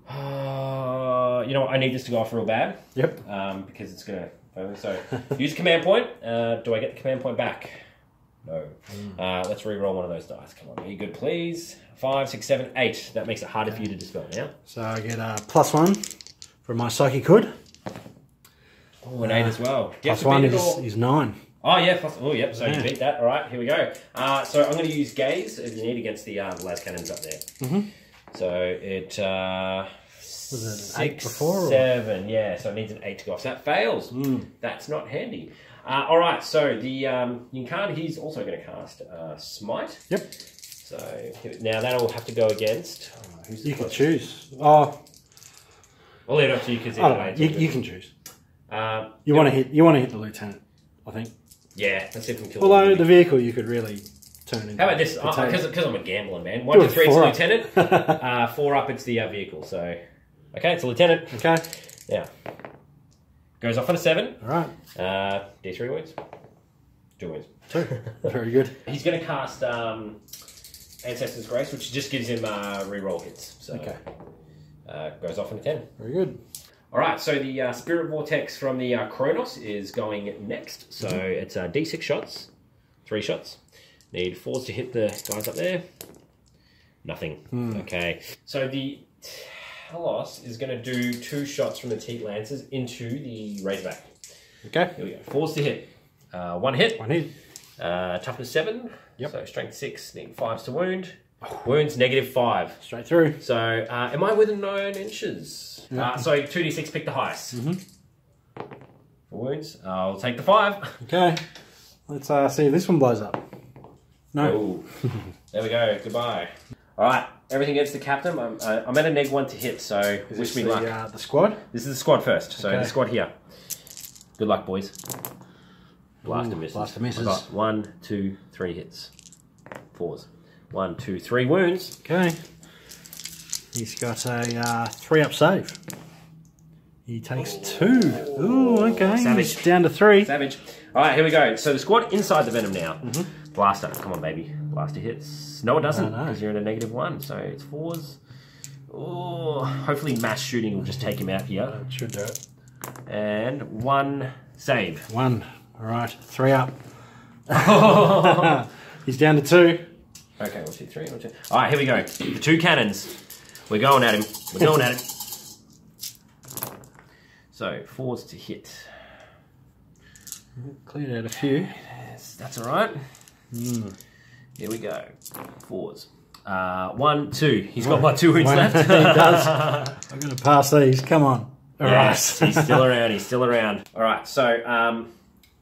You know what, I need this to go off real bad. Yep. Because it's going to... So, use command point. Do I get the command point back? No. Let's re-roll one of those dice. Come on, be good, please. 5, 6, 7, 8. That makes it harder for you to dispel now. So I get a +1 from my Psychic Hood. Oh, an 8 as well. +1 is 9. Oh, yeah. Oh, yep. So you beat that. All right, here we go. So I'm going to use Gaze, as you need, against the las cannons up there. So it Was it an 8 before? 7, yeah. So it needs an 8 to go off. So that fails. That's not handy. All right. So the Yinkan, he's also going to cast Smite. Yep. So now that'll have to go against. Who's the You can closest? choose. Oh, I'll leave it up to you because I don't know. You can choose. You want to hit the lieutenant, I think. Yeah, let's see if we can kill Although him. the vehicle you could really turn into. How about this? potato. Because I'm a gambler, man. 1 to 3, it's four the up. lieutenant. 4 up, it's the vehicle. So, okay, it's a lieutenant. Okay. Now, goes off on a 7. All right. D3 wounds. 2 wounds. 2. Very good. He's going to cast Ancestor's Grace, which just gives him reroll hits. So, Okay. Goes off on a 10. Very good. All right, so the Spirit Vortex from the Kronos is going next. So it's D6 shots, 3 shots. Need 4s to hit the guys up there. Nothing. Okay. So the Talos is going to do 2 shots from the Teat Lancers into the Razorback. Okay. Here we go. 4s to hit. 1 hit. 1 hit. Toughness 7. Yep. So strength 6. Need 5s to wound. Wounds -5. Straight through. So am I within 9 inches? Yeah. So 2d6, pick the highest. For wounds, I'll take the 5. Okay. Let's see if this one blows up. No. Oh, there we go. Goodbye. All right, everything against the captain. I'm at a -1 to hit, so Is wish this me the, luck. the squad? This is the squad first, so Okay. the squad here. Good luck, boys. Blaster misses. blaster misses. I got 1, 2, 3 hits. 4s. 1, 2, 3 wounds. Okay. He's got a 3-up save. He takes 2. Ooh, okay. Savage. He's down to 3. Savage. All right, here we go. So the squad inside the Venom now. Blaster. Come on, baby. Blaster hits. No, it doesn't, No, no. because you're in a -1. So it's 4s. Oh, hopefully mass shooting will just take him out here. That should do it. And 1 save. 1. All right. 3 up. He's down to 2. Okay, 1, 2, 3. 1, 2. All right, here we go. The 2 cannons. We're going at him. We're going at him. So 4s to hit. Cleared out a few. Yes, that's all right. Here we go. 4s. 1, 2. He's got my 2 wounds left. He does. I'm going to pass these. Come on. All Yes, right. he's still around. He's still around. All right, so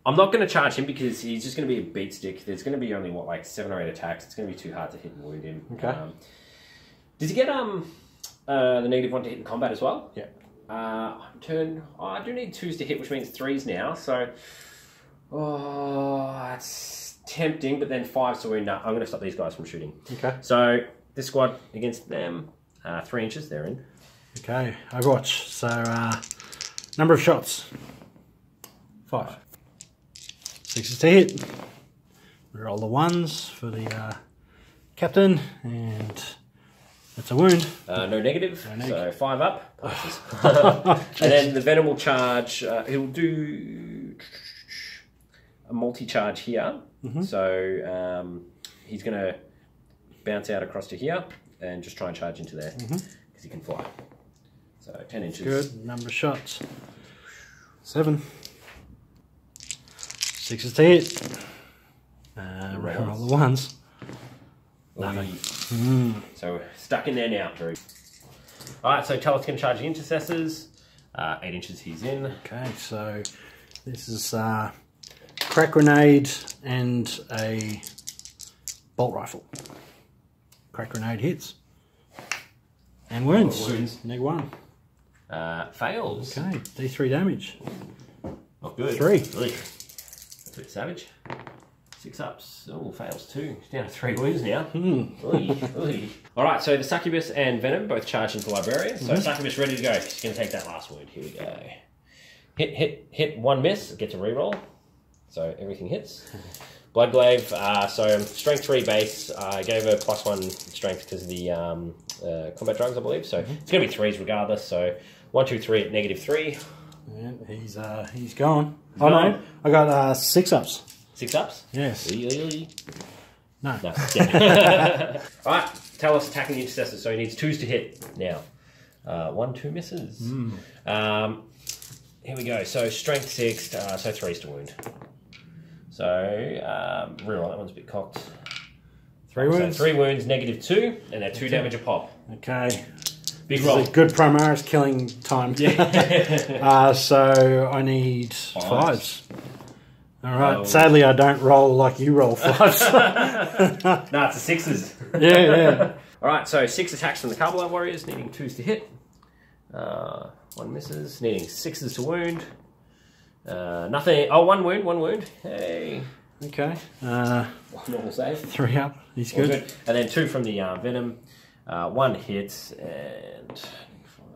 I'm not going to charge him because he's just going to be a beat stick. There's going to be only what, like 7 or 8 attacks. It's going to be too hard to hit and wound him. Okay. Does he get the -1 to hit in combat as well? Yeah. I do need 2s to hit, which means 3s now. So, it's tempting, but then 5s to wound. No, I'm going to stop these guys from shooting. Okay. So this squad against them, 3 inches. They're in. Okay. Overwatch. So, number of shots. 5. 6s to hit. Roll the 1s for the captain, and that's a wound. No negative, No neg. so 5 up. And then the Venom will charge. He'll do a multi-charge here. So he's going to bounce out across to here and just try and charge into there because he can fly. So 10 inches. Good. Number of shots. 7. 6s to hit. Roll the 1s. Nothing. So we're stuck in there now, Drew. All right, so Talos can charge the intercessors. 8 inches he's in. Okay, so this is crack grenade and a bolt rifle. Crack grenade hits. And wounds. Wounds. -1. Fails. Okay, D3 damage. Not good. 3. Really. That's a bit savage. 6 ups. Oh, fails 2. He's down to 3 wounds now. All right, so the Succubus and Venom both charge into Librarian. So Succubus ready to go. She's going to take that last wound. Here we go. Hit, 1 miss. Gets a reroll. So everything hits. Bloodglaive. So strength 3 base. I gave her +1 strength because of the combat drugs, I believe. So it's going to be 3s regardless. So 1, 2, 3 at -3. And he's gone. Gone. No, I got 6 ups. 6 ups? Yes. No. No. Yeah. All right, Talos attacking the intercessor, so he needs 2s to hit now. 1, 2 misses. Here we go. So strength 6, so 3s to wound. So reroll. That one's a bit cocked. 3 wounds. So 3 wounds, -2, and they're 2 damage a pop. Okay. Big This roll. is a good Primaris killing time. Yeah. So I need 5s. All right. Oh. Sadly, I don't roll like you roll 5s. No, it's the 6s. Yeah. All right, so 6 attacks from the Carbolite Warriors, needing 2s to hit. 1 misses, needing 6s to wound. Nothing. Oh, 1 wound, 1 wound. Hey. Okay. Normal save. 3 up. He's All good. good. And then 2 from the Venom. 1 hit and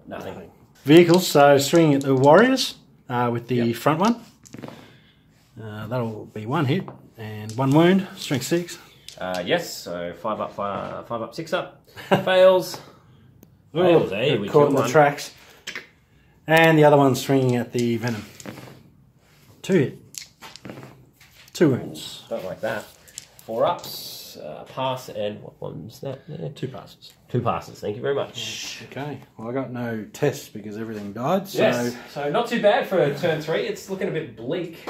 nothing. Vehicles. So swinging at the Warriors with the front one. That'll be 1 hit and 1 wound. Strength 6. Yes, so 5 up, 5 up, 6 up. Fails. Fails, eh? We Caught killed in the one. tracks. And the other one's swinging at the Venom. 2 hit. 2 wounds. Don't like that. 4 ups, pass, and what one's that there? 2 passes. 2 passes, thank you very much. Okay. Well, I got no tests because everything died. So. Yes, so not too bad for turn 3. It's looking a bit bleak.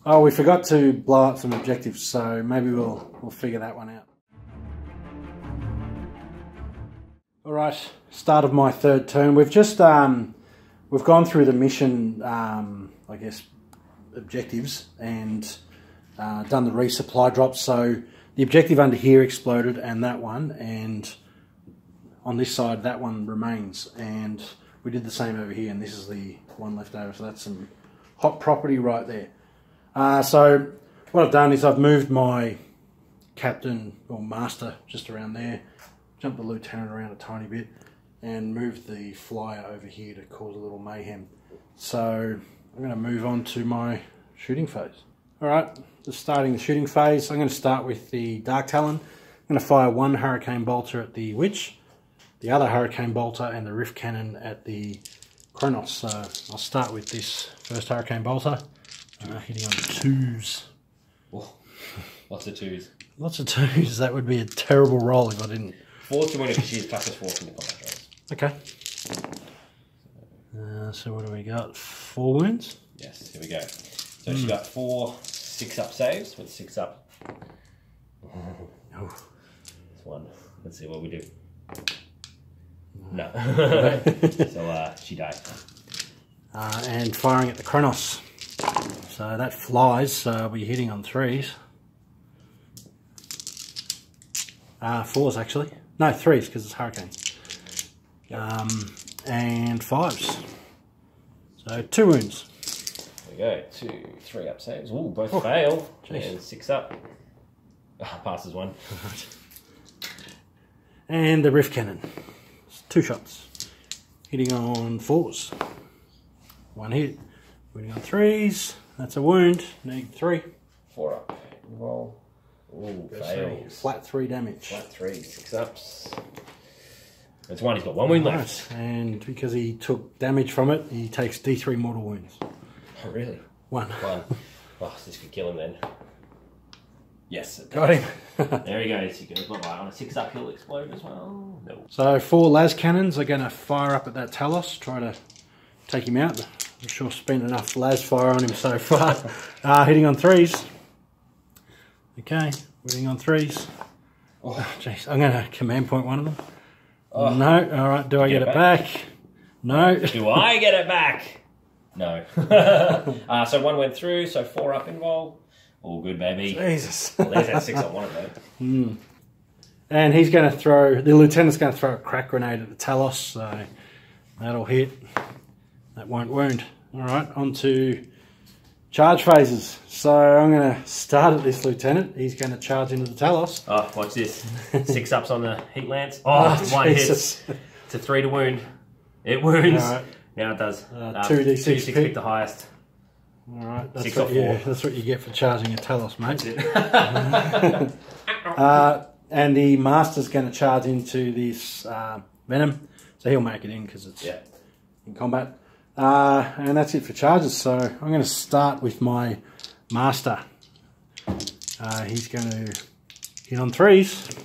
Oh, we forgot to blow up some objectives, so maybe we'll figure that one out. All right, start of my 3rd turn. We've just we've gone through the mission, I guess, objectives and done the resupply drops. So the objective under here exploded, and that one, and on this side that one remains. And we did the same over here, and this is the one left over. So that's some hot property right there. So what I've done is I've moved my captain or master just around there, jumped the lieutenant around a tiny bit, and moved the flyer over here to cause a little mayhem. So I'm going to move on to my shooting phase. Alright, just starting the shooting phase. I'm going to start with the Dark Talon. I'm going to fire 1 Hurricane Bolter at the Witch, the other Hurricane Bolter and the Rift Cannon at the Kronos. So I'll start with this first Hurricane Bolter. Hitting on 2s. Oh, lots of 2s. Lots of 2s. That would be a terrible roll if I didn't. 4 to win if she is +4 from the combat rolls. Okay. So what do we got? 4 wounds? Yes, here we go. So she got 4 6-up saves with 6 up. Oh. That's 1. Let's see what we do. No. So she died. And firing at the Kronos. So that flies, so I'll be hitting on 3s. 4s actually. No, 3s because it's Hurricane. And 5s. So 2 wounds. There we go. 2 3-up saves. Ooh, both fail. Jeez. And 6 up. Passes 1. And the Rift Cannon. 2 shots. Hitting on 4s. 1 hit. Hitting on 3s. That's a wound. Need 3. 4 up. Roll. Ooh, fails. Flat 3 damage. Flat 3. 6 ups. That's 1. He's got 1 wound left. Right. And because he took damage from it, he takes D3 mortal wounds. Oh, really? 1. 1. Oh, this could kill him then. Yes. Got him. There he goes. He goes bye-bye. On a 6-up, he'll explode as well. No. So 4 las cannons are going to fire up at that Talos, try to take him out. I'm sure spent enough las fire on him so far. Hitting on 3s. Okay, hitting on 3s. Oh, jeez. I'm going to command point one of them. Oh. No. All right. Do I get it back? No. Do I get it back? No. So 1 went through. So 4 up involved. All good, baby. Jesus. Well, there's that 6 up one of them. And he's going to throw, the lieutenant's going to throw a crack grenade at the Talos, so that'll hit. That won't wound. All right, on to charge phases. So I'm going to start at this lieutenant. He's going to charge into the Talos. Oh, watch this. 6 ups on the heat lance. Oh, 1 Jesus. hits. It's a 3 to wound. It wounds. All right. Now it does. 2d6 2d6 pick the highest. All right, that's 6 what, or 4. that's what you get for charging a Talos, mate. That's it. And the Master's going to charge into this Venom, so he'll make it in because it's in combat. And that's it for charges. So I'm going to start with my Master. He's going to hit on 3s.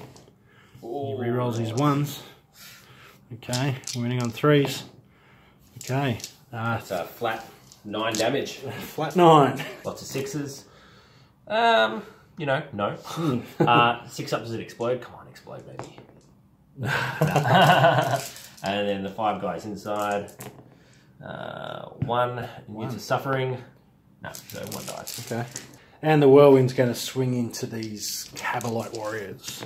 He rerolls his 1s. Okay, winning on 3s. Okay. It's a flat 9 damage. Flat 9. Lots of 6s. you know, no. 6 up, does it explode? Come on, explode, baby. And then the 5 guys inside. 1 into suffering. No, so 1 dies. Okay. And the whirlwind's going to swing into these Cabalite warriors.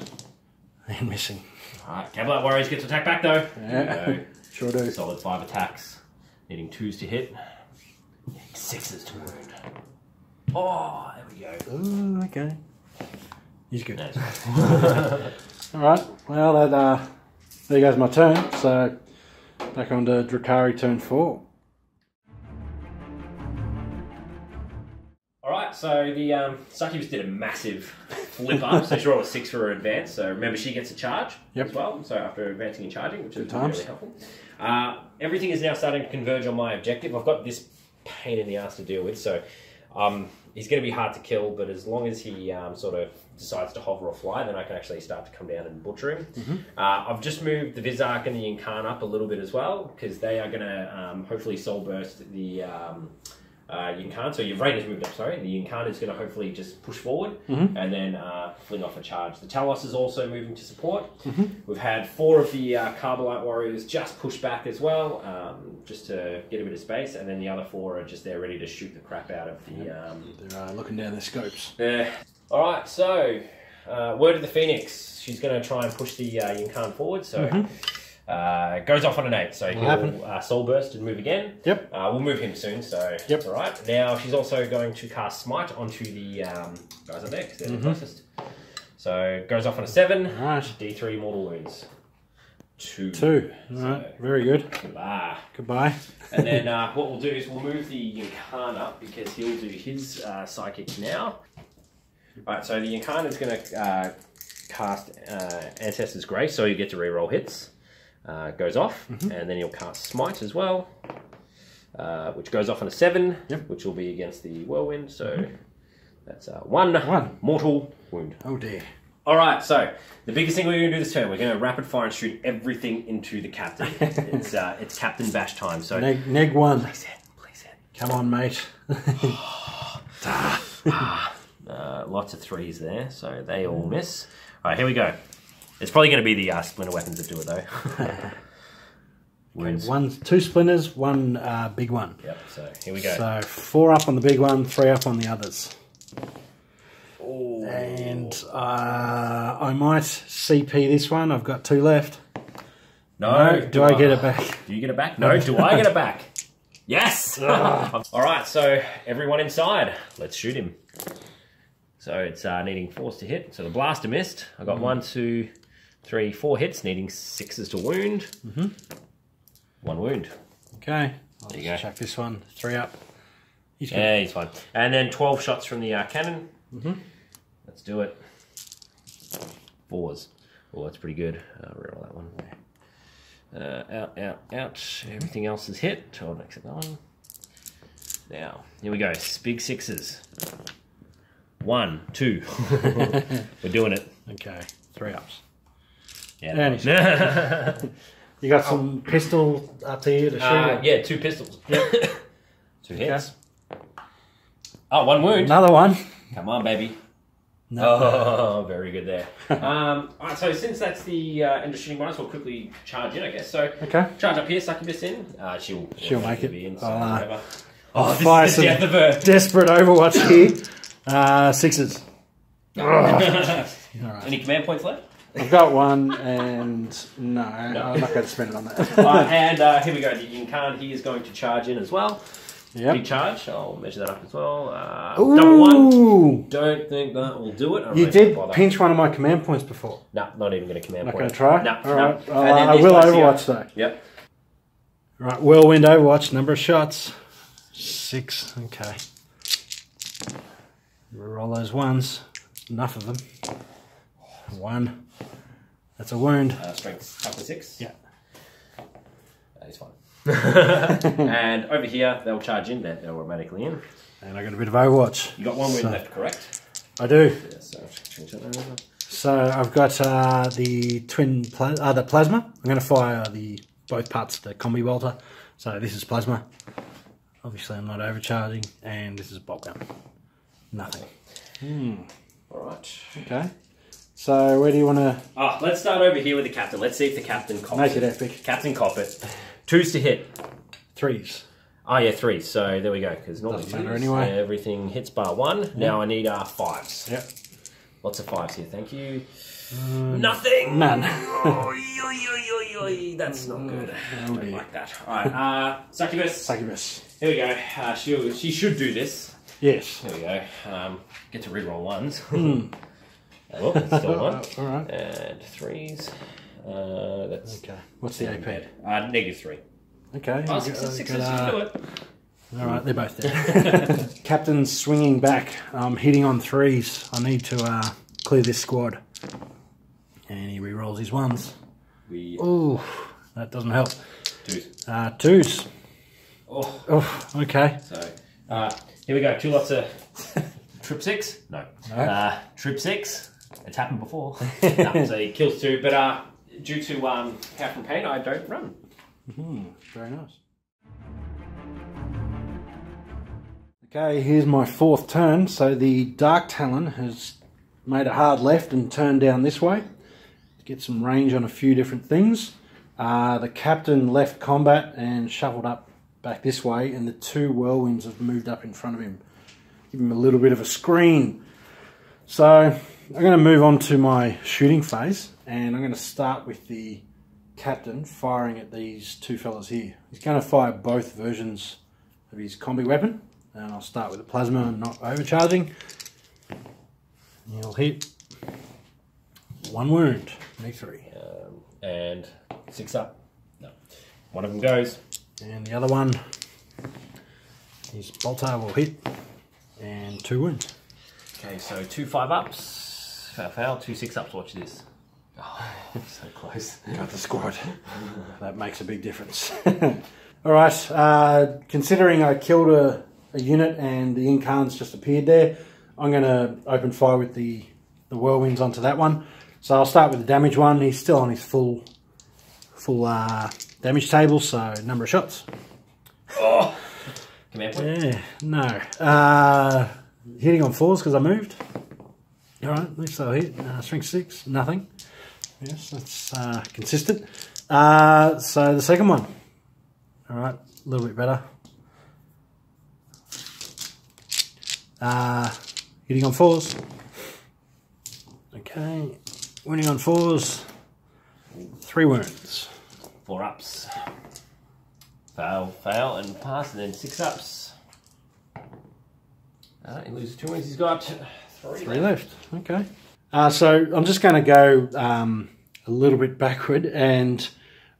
They're missing. Alright, Cabalite warriors get to attack back though. Yeah, sure do. Solid 5 attacks. Needing 2s to hit. 6s to wound. Oh, there we go. Ooh, okay. He's good. Nice. Alright, well, there goes my turn. So, back on to Drukhari turn 4. Alright, so the Succubus did a massive flip up, so she rolled a 6 for her advance. So remember, she gets a charge as well. So after advancing and charging, which is really helpful. Everything is now starting to converge on my objective. I've got this pain in the ass to deal with, so he's going to be hard to kill, but as long as he sort of decides to hover or fly, then I can actually start to come down and butcher him. I've just moved the Vizark and the Incarn up a little bit as well, because they are going to hopefully soul burst the Incarn. So your Rain has moved up, sorry. The Incarn is going to hopefully just push forward and then fling off a charge. The Talos is also moving to support. We've had 4 of the Carbolite warriors just push back as well, just to get a bit of space, and then the other 4 are just there ready to shoot the crap out of the... They're looking down their scopes. Alright, so Word of the Phoenix. She's going to try and push the Incarn forward, so... goes off on an 8, so he'll soul burst and move again. Yep. We'll move him soon, so it's alright. Now she's also going to cast Smite onto the guys on there, because they're the closest. So goes off on a 7. Right. D3 mortal wounds. 2. Alright, very good. Goodbye. Goodbye. And then what we'll do is we'll move the Incarn up, because he'll do his psychic now. Alright, so the Incarn is going to cast Ancestor's Grace, so you get to reroll hits. Goes off, and then he'll cast Smite as well, which goes off on a 7, which will be against the Whirlwind, so that's 1 mortal wound. Oh dear. Alright, so the biggest thing we're going to do this turn, we're going to rapid fire and shoot everything into the Captain. It's Captain Bash time, so... Neg 1. Please hit. Come on, mate. Lots of 3s there, so they all miss. Alright, here we go. It's probably going to be the splinter weapons that do it, though. Okay, 2 splinters, 1 big one. Yep, so here we go. So 4 up on the big one, 3 up on the others. Ooh. And I might CP this one. I've got 2 left. No. Do I get it back? Do you get it back? No. Do I get it back? Yes! Alright, so everyone inside. Let's shoot him. So it's needing 4s to hit. So the blaster missed. I got 1, 2, 3, 4 hits, needing 6s to wound. 1 wound. Okay. I'll There you just go. chuck this one. 3 up. He's good. Yeah, he's fine. And then 12 shots from the cannon. Let's do it. 4s. Oh, that's pretty good. Reroll that one. Out. Everything else is hit. Oh, except that one. Now, here we go. Big 6s. 1, 2. We're doing it. Okay. 3 ups. Yeah. And you got some pistol up to here to shoot? Yeah, 2 pistols. 2 hits. Oh, 1 wound. Another one. Come on, baby. No. Oh, very good there. Alright, so since that's the end of shooting bonus, we'll quickly charge in, I guess. So, charge up here, Succubus in. She'll make it. Be in, So whatever. Fire some death of her. desperate Overwatch here. 6s. Right. Any command points left? I've got 1 and no, I'm not going to spend it on that. And here we go. The Incarn, he is going to charge in as well. Big charge. I'll measure that up as well. Double 1. Don't think that will do it. You did pinch one of my command points before. No, not even going to command point. Not going to try? No. Alright, I will Overwatch though. Yep. Right, Whirlwind Overwatch, number of shots. 6, okay. Roll those 1s. Enough of them. 1. That's a wound. Strength up to 6. Yeah. That is fine. And over here, they'll charge in. They're automatically in. And I got a bit of Overwatch. You got 1 wound left, correct? I do. Yeah, so change that over. So I've got the the plasma. I'm going to fire both parts of the combi bolter. So this is plasma. Obviously I'm not overcharging, and this is a bolt gun. Nothing. Alright. Okay. So where do you want to... Oh, let's start over here with the captain. Let's see if the captain cops Make it epic. Captain cop it. 2s to hit. 3s. Oh yeah, 3s. So there we go. Because normally Doesn't matter 2s, anyway. everything hits bar 1. Now I need 5s. Yep. Lots of 5s here, thank you. Nothing! None. That's not good. I don't dear. like that. Alright, succubus. Succubus. Here we go. She should do this. Yes. Here we go. Get to reroll 1s. Oh, that's still 1. Alright. And 3s. That's Okay. What's the AP? -3. Okay. Oh, 6s. You can do it. Alright, they're both there. Captain's swinging back, hitting on 3s. I need to clear this squad. And he re-rolls his 1s. Ooh, that doesn't help. 2s. 2s. Oh. Okay. So, here we go. 2 lots of... Trip 6? No. Trip 6? It's happened before. No, so he kills 2, but due to power from pain, I don't run. Very nice. Okay, here's my 4th turn. So the Dark Talon has made a hard left and turned down this way to get some range on a few different things. The captain left combat and shuffled up back this way, and the 2 whirlwinds have moved up in front of him. Give him a little bit of a screen. So I'm going to move on to my shooting phase, and I'm going to start with the captain firing at these 2 fellas here. He's going to fire both versions of his combi weapon, and I'll start with the plasma and not overcharging. He'll hit 1 wound, -3. And 6 up. No. One of them goes. And the other one, his bolter will hit, and 2 wounds. Okay, so 2 5-ups. Foul. 2 6-ups. Watch this. Oh, so close. Got the squad. That makes a big difference. Alright, considering I killed a unit and the Incarns just appeared there, I'm going to open fire with the whirlwinds onto that one. So I'll start with the damage one. He's still on his full damage table, so number of shots. Oh! Command point? Yeah, no. Hitting on 4s because I moved. Alright, at least I'll hit. Strength 6, nothing. Yes, that's consistent. So the second one. Alright, a little bit better. Hitting on 4s. Okay, winning on 4s. 3 wounds. 4 ups. Fail, and pass, and then 6 ups. He loses 2 wounds. He's got 3 left. Okay. So I'm just going to go a little bit backward, and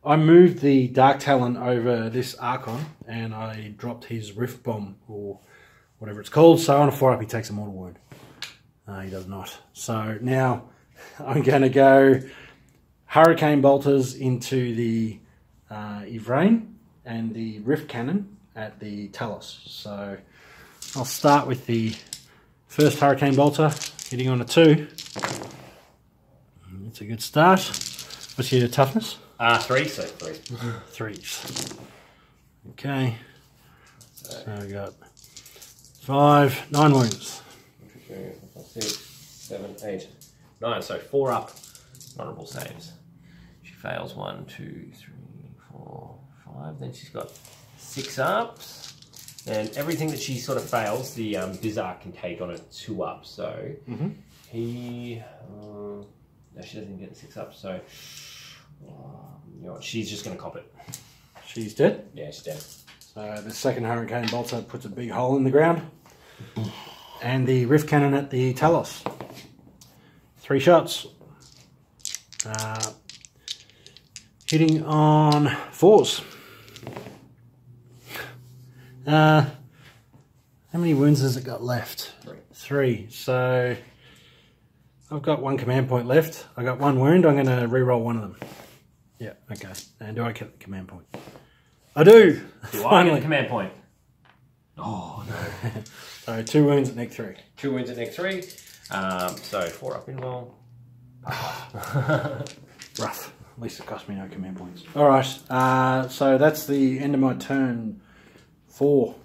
I moved the Dark Talon over this Archon, and I dropped his Rift Bomb, or whatever it's called. So on a 4-up, he takes a mortal wound. He does not. So now I'm going to go Hurricane Bolters into the Ivrain and the Rift Cannon at the Talos. So I'll start with the first Hurricane Bolter, hitting on a 2. It's a good start. What's your toughness? 3, so 3. 3s. Okay. So we got 5, 9 wounds. 6, 7, 8, 9. So 4 up. Vulnerable saves. She fails 1, 2, 3, 4, 5. Then she's got 6 ups. And everything that she sort of fails, the Bizarre can take on a 2 up. So he... no, she doesn't get 6 up. So you know what, she's just going to cop it. She's dead? Yeah, she's dead. So the second Hurricane Bolter puts a big hole in the ground. And the Rift Cannon at the Talos. 3 shots. Hitting on 4s. How many wounds has it got left? 3. So I've got 1 command point left. I got 1 wound. I'm going to re-roll 1 of them. Yeah, okay. And do I get the command point? I do! Do I get the command point? Oh, no. So 2 wounds at neg 3. 2 wounds at neg 3. So 4 up in roll. Rough. At least it cost me no command points. Alright, so that's the end of my turn 4.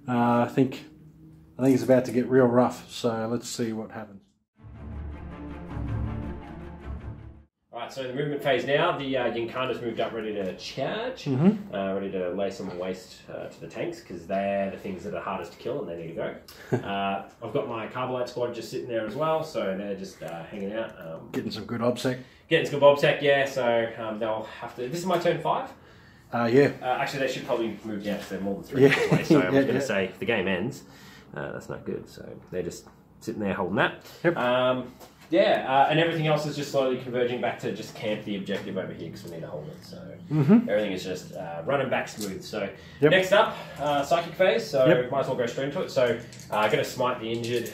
I think I think it's about to get real rough, so let's see what happens. Alright, so the movement phase now, the Yinkana's moved up ready to charge, ready to lay some waste to the tanks, because they're the things that are hardest to kill and they need to go. I've got my Carbolite squad just sitting there as well, so they're just hanging out. Getting some good obsec. Getting some good obsec, yeah, so they'll have to... This is my turn 5? Yeah. Actually, they should probably move down because they're more than 3 minutes away, so I was going to say, if the game ends, that's not good, so they're just sitting there holding that. Yep. And everything else is just slowly converging back to just camp the objective over here because we need to hold it. So everything is just running back smooth. So next up, psychic phase. So might as well go straight into it. So I'm going to smite the injured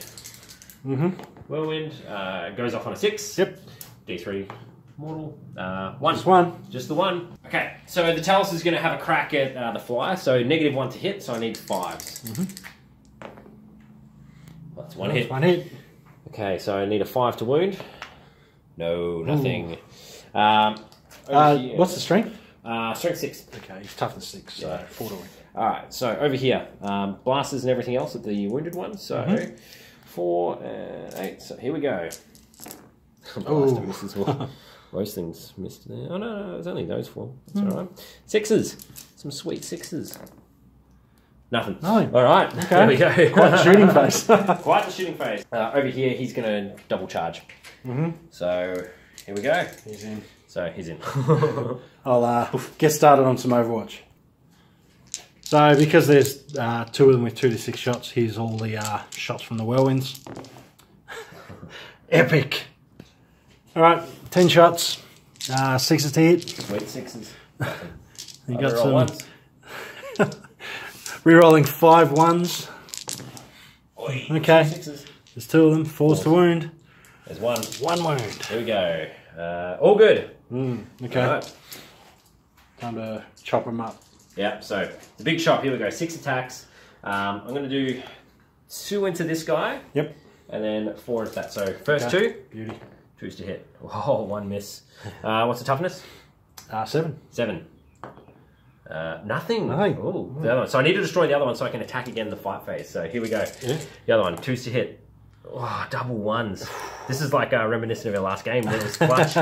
whirlwind. Goes off on a 6. Yep. D3 mortal. 1. Just 1. Just the 1. Okay. So the Talus is going to have a crack at the flyer. So -1 to hit. So I need 5s. That's 1 hit. 1 hit. Okay, so I need a 5 to wound. No, nothing. What's the strength? Strength 6. Okay, he's toughness 6, so 4 to win. Alright, so over here, blasters and everything else at the wounded one. So 4 and 8. So here we go. Blaster misses well. Most things missed there. Oh no, it's only those 4. That's alright. 6s. Some sweet 6s. Nothing. No. Alright, there we go. Quite the shooting phase. Quite the shooting phase. Over here, he's going to double charge. So, here we go. He's in. So, he's in. I'll get started on some Overwatch. So, because there's 2 of them with 2 to 6 shots, here's all the shots from the whirlwinds. Epic. Alright, 10 shots. 6s to hit. Sweet 6s. You got some... Ones. Rerolling 5 1s. Oi, okay. 6s. There's 2 of them. 4s to wound. There's 1. 1 wound. Here we go. All good. Okay. Right. Time to chop them up. Yeah, so the big chop. Here we go. 6 attacks. I'm going to do 2 into this guy. Yep. And then 4 into that. So first 2. Beauty. 2s to hit. Oh, 1 miss. What's the toughness? 7. 7. Nothing. Nothing. Ooh, the other one. So I need to destroy the other one so I can attack again in the fight phase. So here we go. Yeah. The other one, 2s to hit. Oh, double 1s. This is like reminiscent of our last game. It was clutch.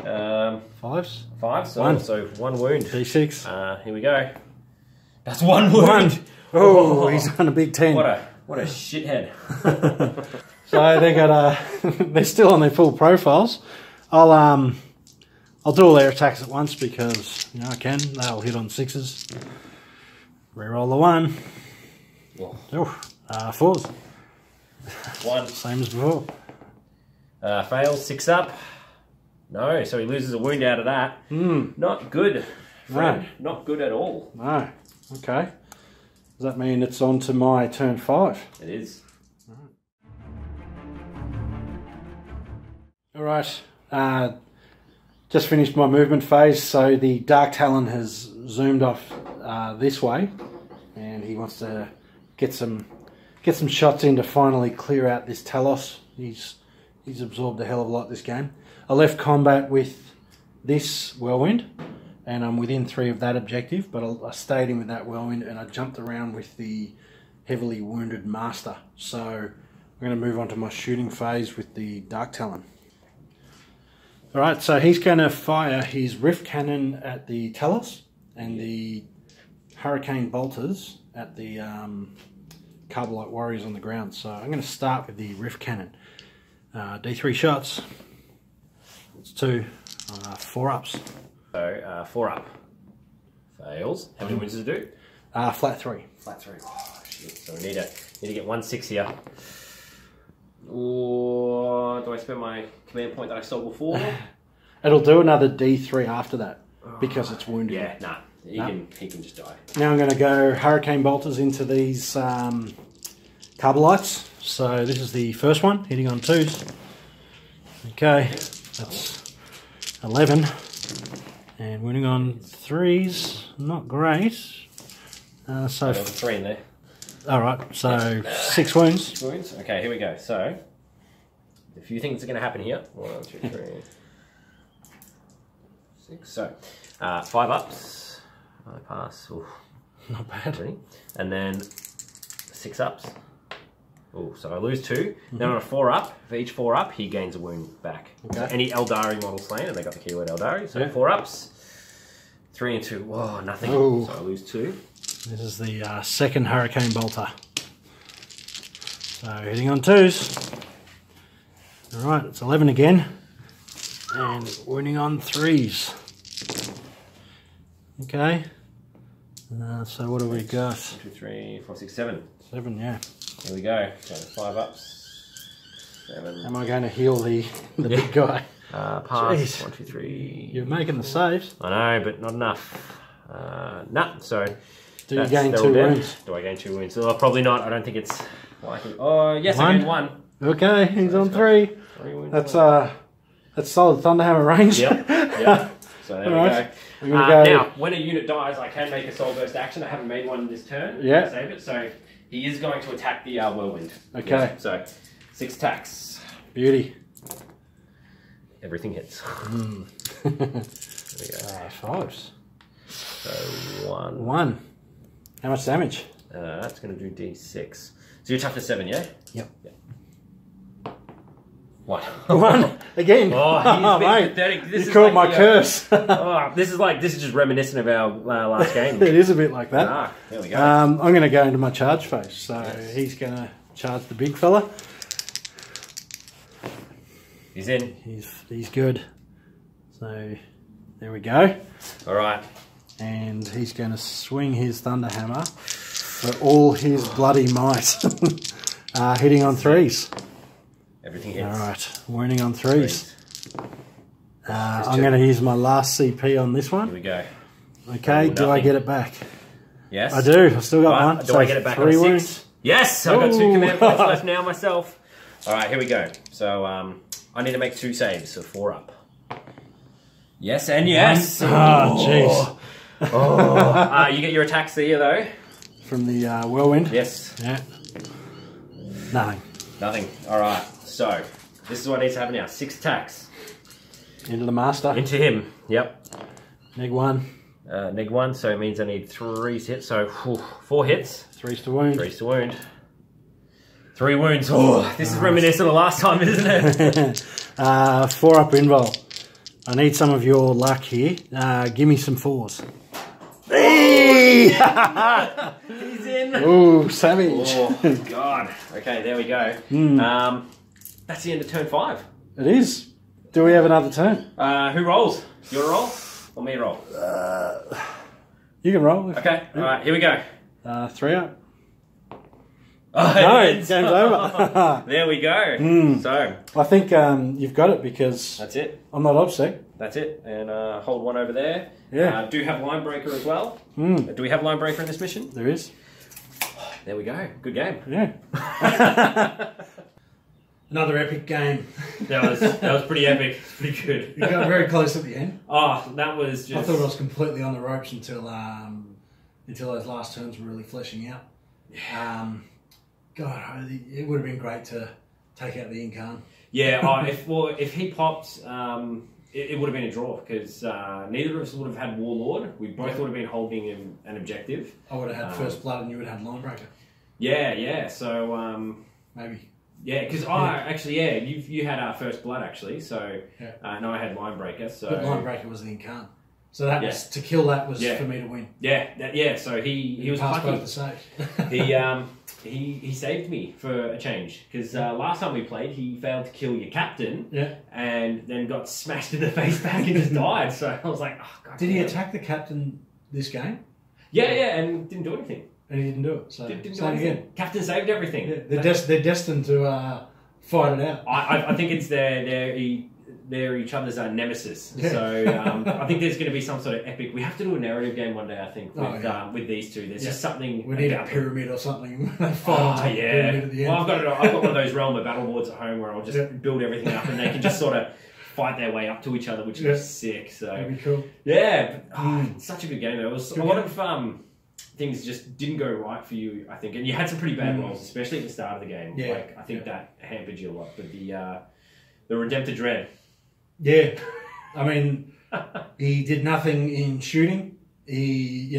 5s. 5s. So 1 wound. D6. Here we go. That's 1 wound. Oh, he's on a big 10. What a shithead. So they got they're still on their full profiles. I'll do all their attacks at once because I can. They'll hit on 6s. Reroll the 1. Whoa. 4s. 1. Same as before. Fails. 6 up. No, so he loses a wound out of that. Not good, friend. No. Not good at all. No. Okay. Does that mean it's on to my turn 5? It is. All right. Just finished my movement phase, so the Dark Talon has zoomed off this way, and he wants to get some shots in to finally clear out this Talos. He's absorbed a hell of a lot this game. I left combat with this whirlwind, and I'm within 3 of that objective, but I stayed in with that whirlwind, and I jumped around with the heavily wounded master. So I'm going to move on to my shooting phase with the Dark Talon. Alright, so he's going to fire his Rift Cannon at the Talos and the Hurricane Bolters at the Carbolite Warriors on the ground. So I'm going to start with the Rift Cannon. D3 shots. It's 2. 4 ups. So 4 up. Fails. How many wins does it do? Flat 3. Flat 3. Oh, shit. So we need to get 1 6 here. Or do I spend my command point that I sold before? It'll do another D3 after that because it's wounded. Yeah, nah. He can just die. Now I'm going to go Hurricane Bolters into these Carbolites. So this is the first one, hitting on 2s. Okay, that's 11. And wounding on 3s, not great. So 3 in there. Alright, so 6 wounds. 6 wounds. Okay, here we go. So, a few things are going to happen here. 1, 2, 3, 6. So, 5 ups. I pass. Oof. Not bad. Ready? And then 6 ups. Oh, so I lose 2. Then on a 4-up, for each 4-up, he gains a wound back. Okay. So any Eldari model slain, and they got the keyword Eldari. So 4-ups, 3 and 2. Whoa, nothing. Ooh. So I lose 2. This is the second Hurricane Bolter. So hitting on 2s. Alright, it's 11 again. And wounding on 3s. Okay. So what do we got? 1, 2, 3, 4, 6, 7. 7, yeah. Here we go. So 5-ups, 7. Am I going to heal the big guy? Pass. Jeez. 1, 2, 3. You're making the saves. I know, but not enough. Nah, so... Do you gain 2 wounds? Do I gain 2 wounds? Oh, probably not. I don't think it's likely. Oh, yes, 1. I gained 1. Okay, he's on 3. 3 wounds. That's solid Thunderhammer range. Yep, yep. So there Alright. we We're go. gonna go. Now, when a unit dies, I can make a soul burst action. I haven't made one this turn. Yeah. Save it. So he is going to attack the whirlwind. Okay. Yeah, so 6 attacks. Beauty. Everything hits. There we go. 5s. So 1. 1. How much damage? That's going to do D6. So you're toughness 7, yeah? Yep. 1. 1 again. Oh, he's a bit mate. pathetic. This You is caught like my curse. this is just reminiscent of our last game. It is a bit like that. Ah, there we go. I'm going to go into my charge phase. So he's going to charge the big fella. He's in. He's good. So there we go. All right. And he's going to swing his Thunderhammer for all his bloody might. Hitting on 3s. Everything hits. Alright, wounding on 3s. I'm going to use my last CP on this Here one. we go. Okay, do I get it back? Yes. I do, I've still got one. Do I get it back on 3 a 6? wounds. Yes, I've got 2 Ooh. command points left now myself. All right, here we go. So I need to make 2 saves, so 4 up. Yes and yes. Oh, jeez. Oh. You get your attacks here though. From the whirlwind? Yes. Yeah. Nothing. Nothing. All right. So this is what needs to happen now. 6 attacks. Into the master. Into him. Yep. Neg 1. Neg 1, so it means I need 3 hits. So 4 hits. 3s to wound. 3s to wound. 3 wounds. Oh, this is reminiscent of last time, isn't it? 4 up invul. I need some of your luck here. Give me some 4s. Hey! He's in. Ooh, savage. Oh, God. Okay, there we go. That's the end of turn 5. It is. Do we have another turn? Who rolls? You want to roll? Or me roll? You can roll. Okay, alright, here we go. 3 up. Oh, No, it game's ends. over. There we go. So, I think you've got it because that's it. I'm not obsec. That's it. And hold one over there. Yeah. Do have Line Breaker as well. Do we have Line Breaker in this mission? There is. There we go. Good game. Yeah. Another epic game. That was pretty epic. Pretty good. You got very close at the end. Oh, that was just... I thought I was completely on the ropes until those last turns were really fleshing out. God, it would have been great to take out the Incarn. Yeah, if he popped, it would have been a draw because neither of us would have had Warlord. We both would have been holding an objective. I would have had First Blood and you would have had Linebreaker. Yeah. So maybe. yeah, because you had our First Blood actually. So no, I had Linebreaker. So But Linebreaker was the Incarn. So that was to kill. That was for me to win. Yeah. So he was passed lucky. both the saves. He saved me for a change because last time we played he failed to kill your captain and then got smashed in the face back and just died. So I was like, oh, God. Did he attack the captain this game? Yeah, and didn't do anything. And he didn't do it. So Didn't do same anything. again. Captain saved everything. Yeah, they're destined to fight it out. I think it's they're each other's nemesis. Yeah. So I think there's going to be some sort of epic. We have to do a narrative game one day. I think with these two. There's just something. We need a about pyramid or something. Fight on top of the pyramid at the end. Well, I've got one of those Realm of Battle boards at home where I'll just build everything up and they can just sort of fight their way up to each other, which is sick. So that'd be cool. Yeah, such a good game. There was a lot of things just didn't go right for you, I think, and you had some pretty bad rolls, especially at the start of the game. Yeah. Like I think that hampered you a lot. But the Redemptor Dread. Yeah, I mean, he did nothing in shooting. He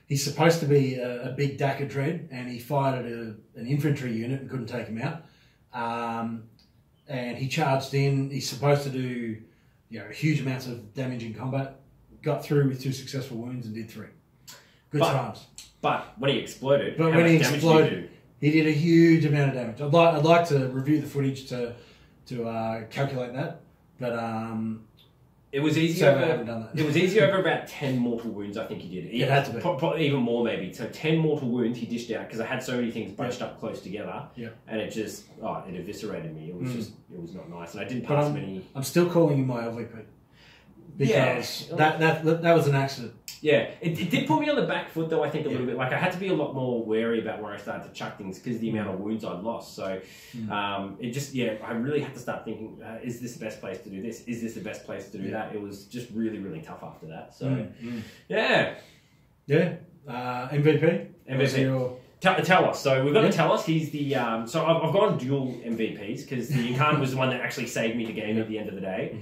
he's supposed to be a big Dakar dread, and he fired at an infantry unit and couldn't take him out. And he charged in. He's supposed to do, huge amounts of damage in combat. Got through with 2 successful wounds and did 3. Good times. But when he exploded, how much damage did he do? He did a huge amount of damage. I'd like to review the footage to calculate that, but it was easy. So I haven't done that. It was easy over about 10 mortal wounds. I think he did. It had to be. Probably even more, maybe. So 10 mortal wounds he dished out because I had so many things bunched up close together. Yeah. And it just it eviscerated me. It was it was not nice, and I didn't pass many. I'm still calling him my LVP because that was an accident. Yeah, it did put me on the back foot though. I think a little bit. Like I had to be a lot more wary about where I started to chuck things because of the amount of wounds I'd lost. So it just I really had to start thinking: is this the best place to do this? Is this the best place to do that? It was just really really tough after that. So MVP. Tell us. So we've got to tell us. He's the so I've gone dual MVPs because the Incarn was the one that actually saved me the game at the end of the day.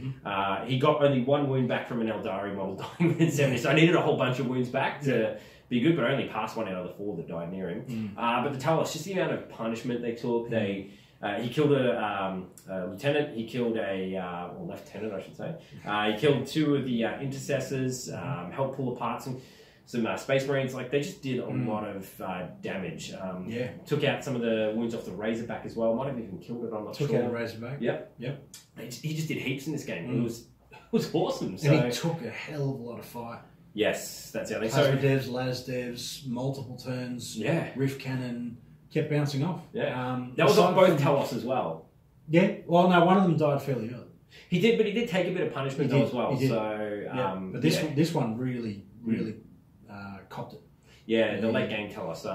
He got only 1 wound back from an Eldari model dying within 70, so I needed a whole bunch of wounds back to be good, but I only passed 1 out of the 4 that died near him. But to tell us, just the amount of punishment they took. He killed a lieutenant. He killed a lieutenant, I should say. He killed 2 of the intercessors. Helped pull apart some Space Marines. Like they just did a lot of damage. Took out some of the wounds off the Razorback as well. Might have even killed it. I'm not sure. Took out a Razorback. Yep. He just did heaps in this game. It was awesome. So. And he took a hell of a lot of fire. Yes, that's the other thing. Plasma devs, las devs, multiple turns. Rift cannon kept bouncing off. That was on both Talos as well. Yeah. Well, no, one of them died fairly early. He did, but he did take a bit of punishment though as well. So, but this one really copped it. Yeah, the late game Talos.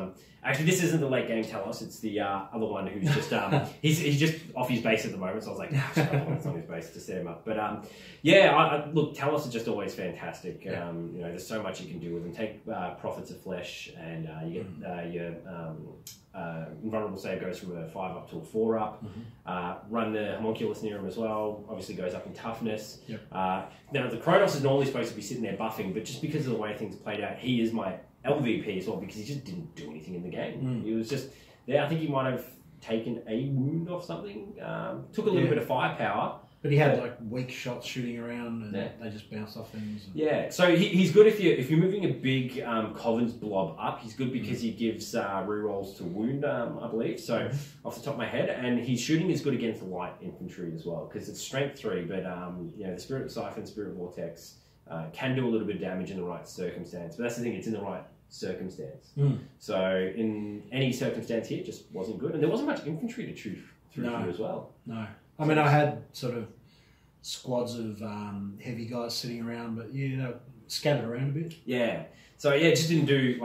Actually, this isn't the late game Talos. It's the other one who's just he's just off his base at the moment. So I was like, it's on his base to set him up. But look, Talos is just always fantastic. There's so much you can do with them. Take Prophets of Flesh, and you get your invulnerable save goes from a 5 up to a 4 up. Run the homunculus near him as well. Obviously goes up in toughness. Now the Kronos is normally supposed to be sitting there buffing, but just because of the way things played out, he is my LVP as well because he just didn't do anything in the game. He was just there. I think he might have taken a wound off something. Took a little bit of firepower. But he had like weak shots shooting around, and they just bounced off things. So he's good if you're moving a big Covens blob up. He's good because he gives rerolls to wound, I believe. So off the top of my head, and his shooting is good against light infantry as well because it's strength 3. But the Spirit Siphon, Spirit Vortex can do a little bit of damage in the right circumstance. But that's the thing; it's in the right circumstance. So in any circumstance here, it just wasn't good, and there wasn't much infantry to chew through here as well. No. I mean, I had sort of squads of heavy guys sitting around, but scattered around a bit. Yeah. So it just didn't do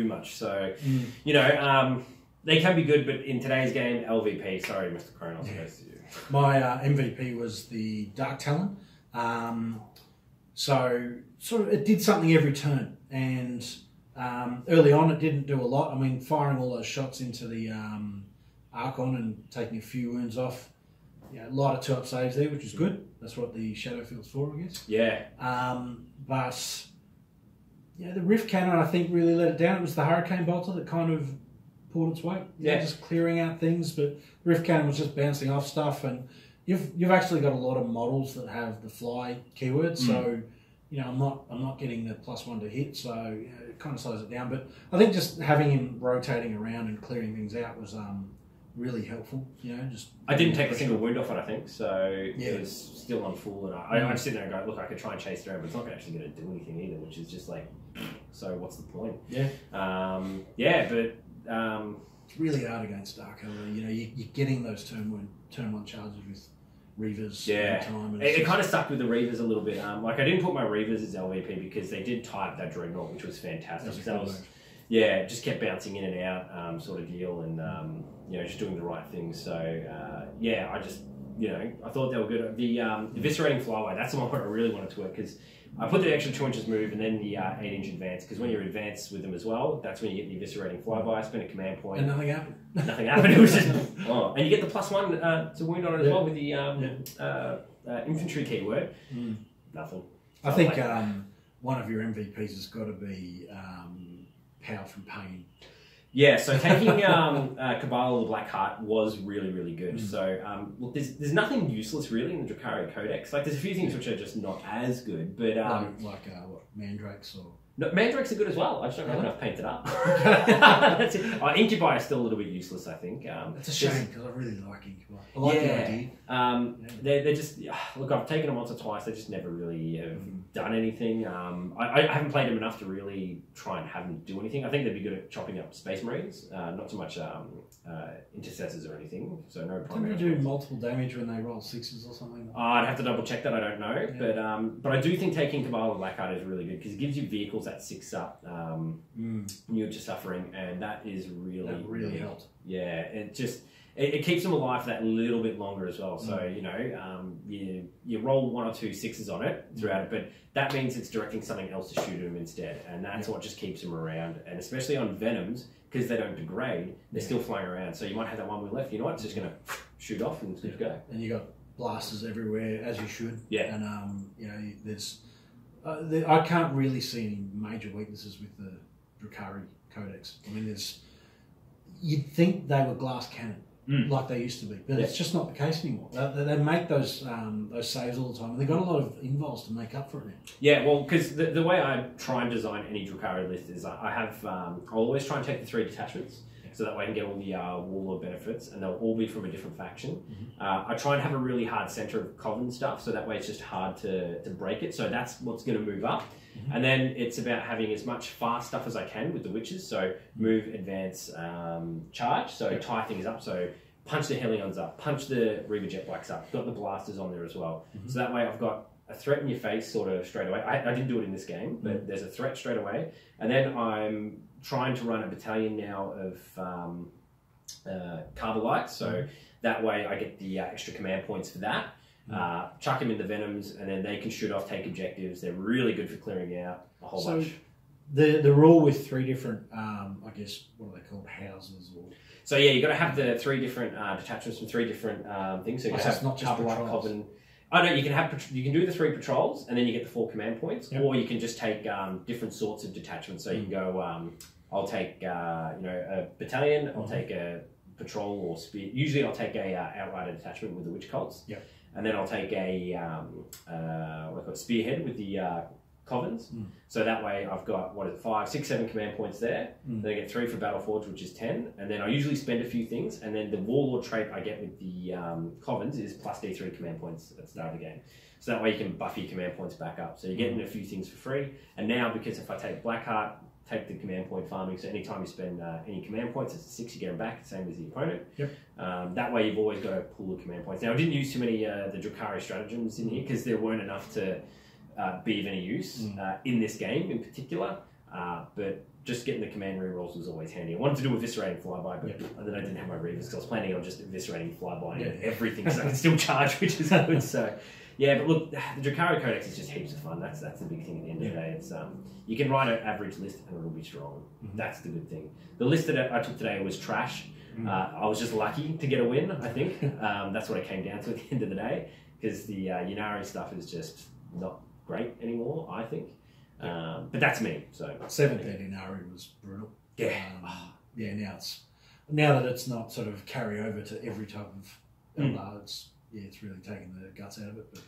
much. So they can be good, but in today's game, LVP. Sorry, Mr. Kronos. Goes to you. My MVP was the Dark Talon. So sort of it did something every turn, and early on it didn't do a lot. I mean, firing all those shots into the Archon and taking a few wounds off. A lot of 2-up saves there, which is good. That's what the Shadowfield's for, I guess. But the Rift Cannon, I think, really let it down. It was the Hurricane Bolter that kind of pulled its weight. Just clearing out things, but the Rift Cannon was just bouncing off stuff. And you've actually got a lot of models that have the fly keyword, so I'm not getting the +1 to hit, so it kind of slows it down. But I think just having him rotating around and clearing things out was really helpful. I didn't take a single wound off it, I think, so it was still on full. And I just sit there and go, look, I could try and chase around, but it's not actually going to do anything either, which is just like, so what's the point? It's really hard against Dark Elder. You're getting those turn 1 charges with Reavers every time. And it kind of stuck with the Reavers a little bit. I didn't put my Reavers as LVP because they did type that Dreadnought, which was fantastic. It just kept bouncing in and out, sort of deal, and just doing the right things. So I thought they were good. The eviscerating flyaway, that's the one where I really wanted to work because I put the extra 2 inches move and then the 8-inch advance because when you're advanced with them as well, that's when you get the eviscerating flyby. I spent a command point. And nothing happened. Nothing happened. It was just and you get the +1 to wound on it as well with the infantry keyword. Nothing. I think one of your MVPs has got to be power from pain. Yeah, so taking Cabal of the Black Heart was really, really good. So, look, there's nothing useless really in the Drukhari Codex. Like, there's a few things which are just not as good, but like what, mandrakes or. No, mandrakes are good as well. I just don't have enough painted up. That's it. Incubi is still a little bit useless, I think. It's a shame because I really like Incubi. I like the idea. They're just look. I've taken them once or twice. They just never really have done anything. I haven't played them enough to really try and have them do anything. I think they'd be good at chopping up Space Marines, not so much intercessors or anything. So no problem. Don't they do multiple damage when they roll sixes or something? I'd have to double check that. I don't know, but I do think taking Cabal of Blackheart is really good because it gives you vehicles that 6 up new to suffering, and that is really helped. Yeah, it keeps them alive for that little bit longer as well. So you know, you roll 1 or 2 6s on it throughout it, but that means it's directing something else to shoot them instead, and that's what just keeps them around. And especially on Venoms, because they don't degrade, they're still flying around. So you might have that one wheel left. You know what? It's just going to shoot off and just go. And you got blasters everywhere as you should. Yeah. And you know, there's. I can't really see any major weaknesses with the Drukhari Codex. I mean, you'd think they were glass cannon like they used to be, but it's just not the case anymore. They make those saves all the time, and they've got a lot of invols to make up for it now. Yeah, well, because the way I try and design any Drukhari list is I have I'll always try and take the 3 detachments. So that way I can get all the warlord benefits, and they'll all be from a different faction. I try and have a really hard center of Coven stuff, so that way it's just hard to break it. So that's what's going to move up. And then it's about having as much fast stuff as I can with the witches. So move, advance, charge. So tie things up. So punch the Helions up, punch the Reaver Jet Blacks up. Got the blasters on there as well. So that way I've got a threat in your face sort of straight away. I didn't do it in this game, but there's a threat straight away. And then I'm trying to run a battalion now of Carbolites, so that way I get the extra command points for that. Chuck them in the Venoms, and then they can shoot off, take objectives. They're really good for clearing out a whole bunch. The rule with 3 different, I guess, what are they called, houses? Or... So yeah, you've got to have the 3 different detachments from 3 different things. So you have not just Carbolite, Coven. Oh no, you can do the 3 patrols, and then you get the 4 command points, or you can just take different sorts of detachments. So you can go, I'll take a battalion, I'll take a patrol or spear. Usually I'll take a outrider detachment with the witch cults, and then I'll take a spearhead with the Covens. So that way I've got 5, 6, 7 command points there. Then I get 3 for Battleforge, which is 10, and then I usually spend a few things, and then the Warlord trait I get with the Covens is plus D3 command points at the start of the game. So that way you can buff your command points back up. So you're getting a few things for free. And now, because if I take Blackheart, take the command point farming, so anytime you spend any command points, it's a 6, you get them back, same as the opponent. That way you've always got a pool of command points. Now I didn't use too many the Drukhari stratagems in here because there weren't enough to be of any use in this game in particular, but just getting the command rerolls was always handy. I wanted to do eviscerating flyby, but then I didn't have my reavers because I was planning on just eviscerating flyby and everything, so I can still charge, which is good. So yeah, but look, the Drukhari Codex is just heaps of fun. That's the big thing at the end of the day. It's you can write an average list and it'll be strong. That's the good thing. The list that I took today was trash. I was just lucky to get a win, I think. That's what it came down to at the end of the day, because the Ynnari stuff is just not great anymore, I think. But that's me. So 7th Ynnari was brutal. Yeah. Now that it's not sort of carry over to every type of Eldar, it's really taken the guts out of it. But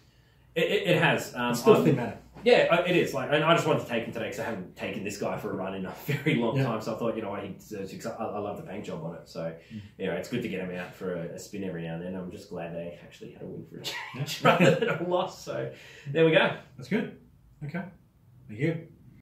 it has. It's still thematic. Yeah, it is. Like, and I just wanted to take him today because I haven't taken this guy for a run in a very long time. So I thought, I love the paint job on it. So, it's good to get him out for a spin every now and then. I'm just glad they actually had a win for a change rather than a loss. So, there we go. That's good. Okay. Thank you.